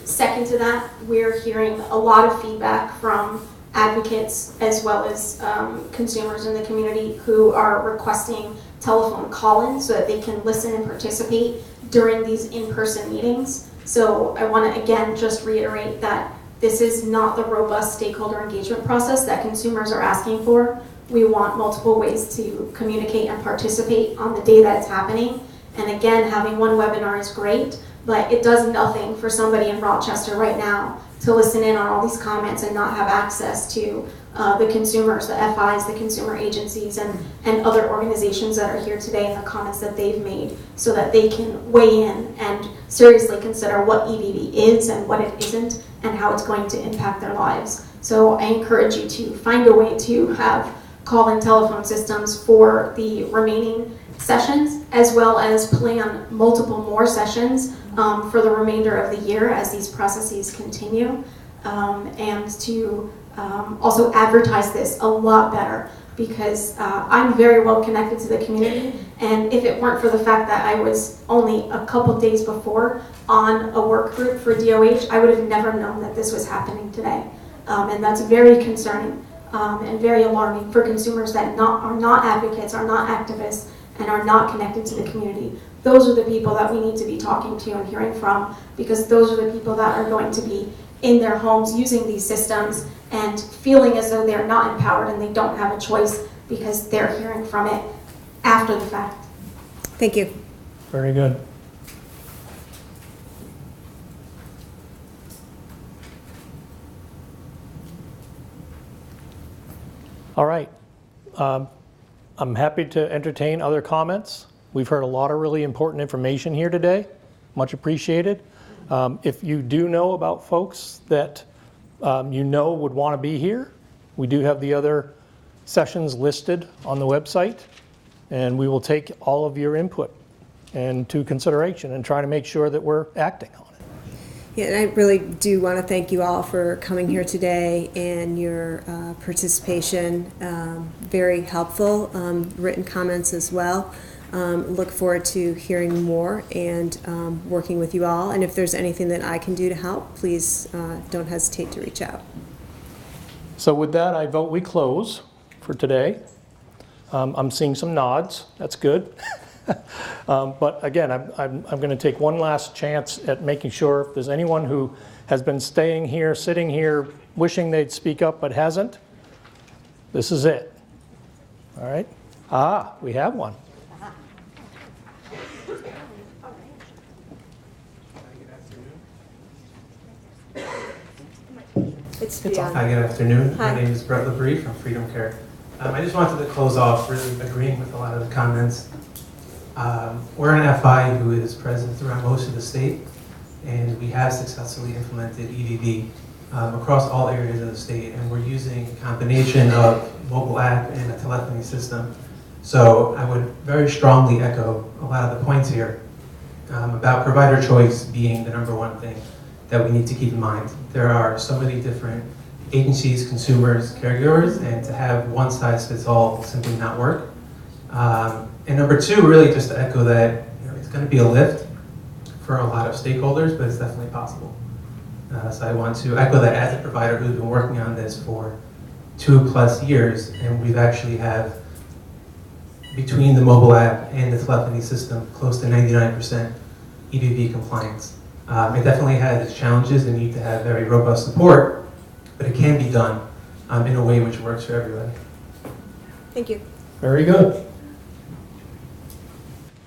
Second to that, we're hearing a lot of feedback from advocates as well as consumers in the community who are requesting telephone call-in so that they can listen and participate during these in-person meetings. So I want to again just reiterate that this is not the robust stakeholder engagement process that consumers are asking for. We want multiple ways to communicate and participate on the day that it's happening. And again, having one webinar is great, but it does nothing for somebody in Rochester right now to listen in on all these comments and not have access to the consumers, the FIs, the consumer agencies, and other organizations that are here today and the comments that they've made so that they can weigh in and seriously consider what EBB is and what it isn't and how it's going to impact their lives. So I encourage you to find a way to have call-in telephone systems for the remaining sessions, as well as plan multiple more sessions for the remainder of the year as these processes continue, and to also advertise this a lot better, because I'm very well connected to the community, and if it weren't for the fact that I was only a couple days before on a work group for DOH, I would have never known that this was happening today, and that's very concerning. And very alarming for consumers that are not advocates, are not activists, and are not connected to the community. Those are the people that we need to be talking to and hearing from, because those are the people that are going to be in their homes using these systems and feeling as though they're not empowered and they don't have a choice because they're hearing from it after the fact. Thank you. Very good. All right. I'm happy to entertain other comments. We've heard a lot of really important information here today. Much appreciated. If you do know about folks that you know would want to be here, we do have the other sessions listed on the website, and we will take all of your input into consideration and try to make sure that we're acting on it. Yeah, and I really do want to thank you all for coming here today and your participation. Very helpful, written comments as well. Look forward to hearing more and working with you all. And if there's anything that I can do to help, please don't hesitate to reach out. So with that, I vote we close for today. I'm seeing some nods. That's good. But again, I'm going to take one last chance at making sure if there's anyone who has been staying here, sitting here, wishing they'd speak up but hasn't, this is it. All right? We have one. It's Hi, good afternoon. Hi. My name is Brett LeBrie from Freedom Care. I just wanted to close off really agreeing with a lot of the comments. We're an FI who is present throughout most of the state, and we have successfully implemented EDD across all areas of the state, and we're using a combination of mobile app and a telephony system. So I would very strongly echo a lot of the points here about provider choice being the #1 thing that we need to keep in mind. There are so many different agencies, consumers, caregivers, and to have one size fits all will simply not work. And #2, really just to echo that, it's going to be a lift for a lot of stakeholders, but it's definitely possible. So I want to echo that as a provider who's been working on this for 2+ years, and we've actually have, between the mobile app and the telephony system, close to 99% EBB compliance. It definitely has its challenges and need to have very robust support, but it can be done in a way which works for everybody. Thank you. Very good.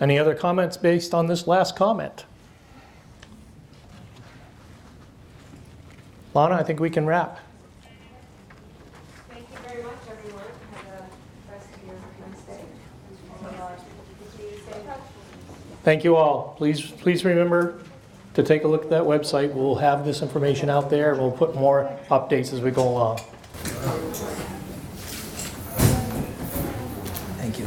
Any other comments based on this last comment? Lana, I think we can wrap. Thank you very much, everyone. Have a rest of your nice day. Continue to stay in touch. Thank you all. Please remember to take a look at that website. We'll have this information out there. We'll put more updates as we go along. Thank you.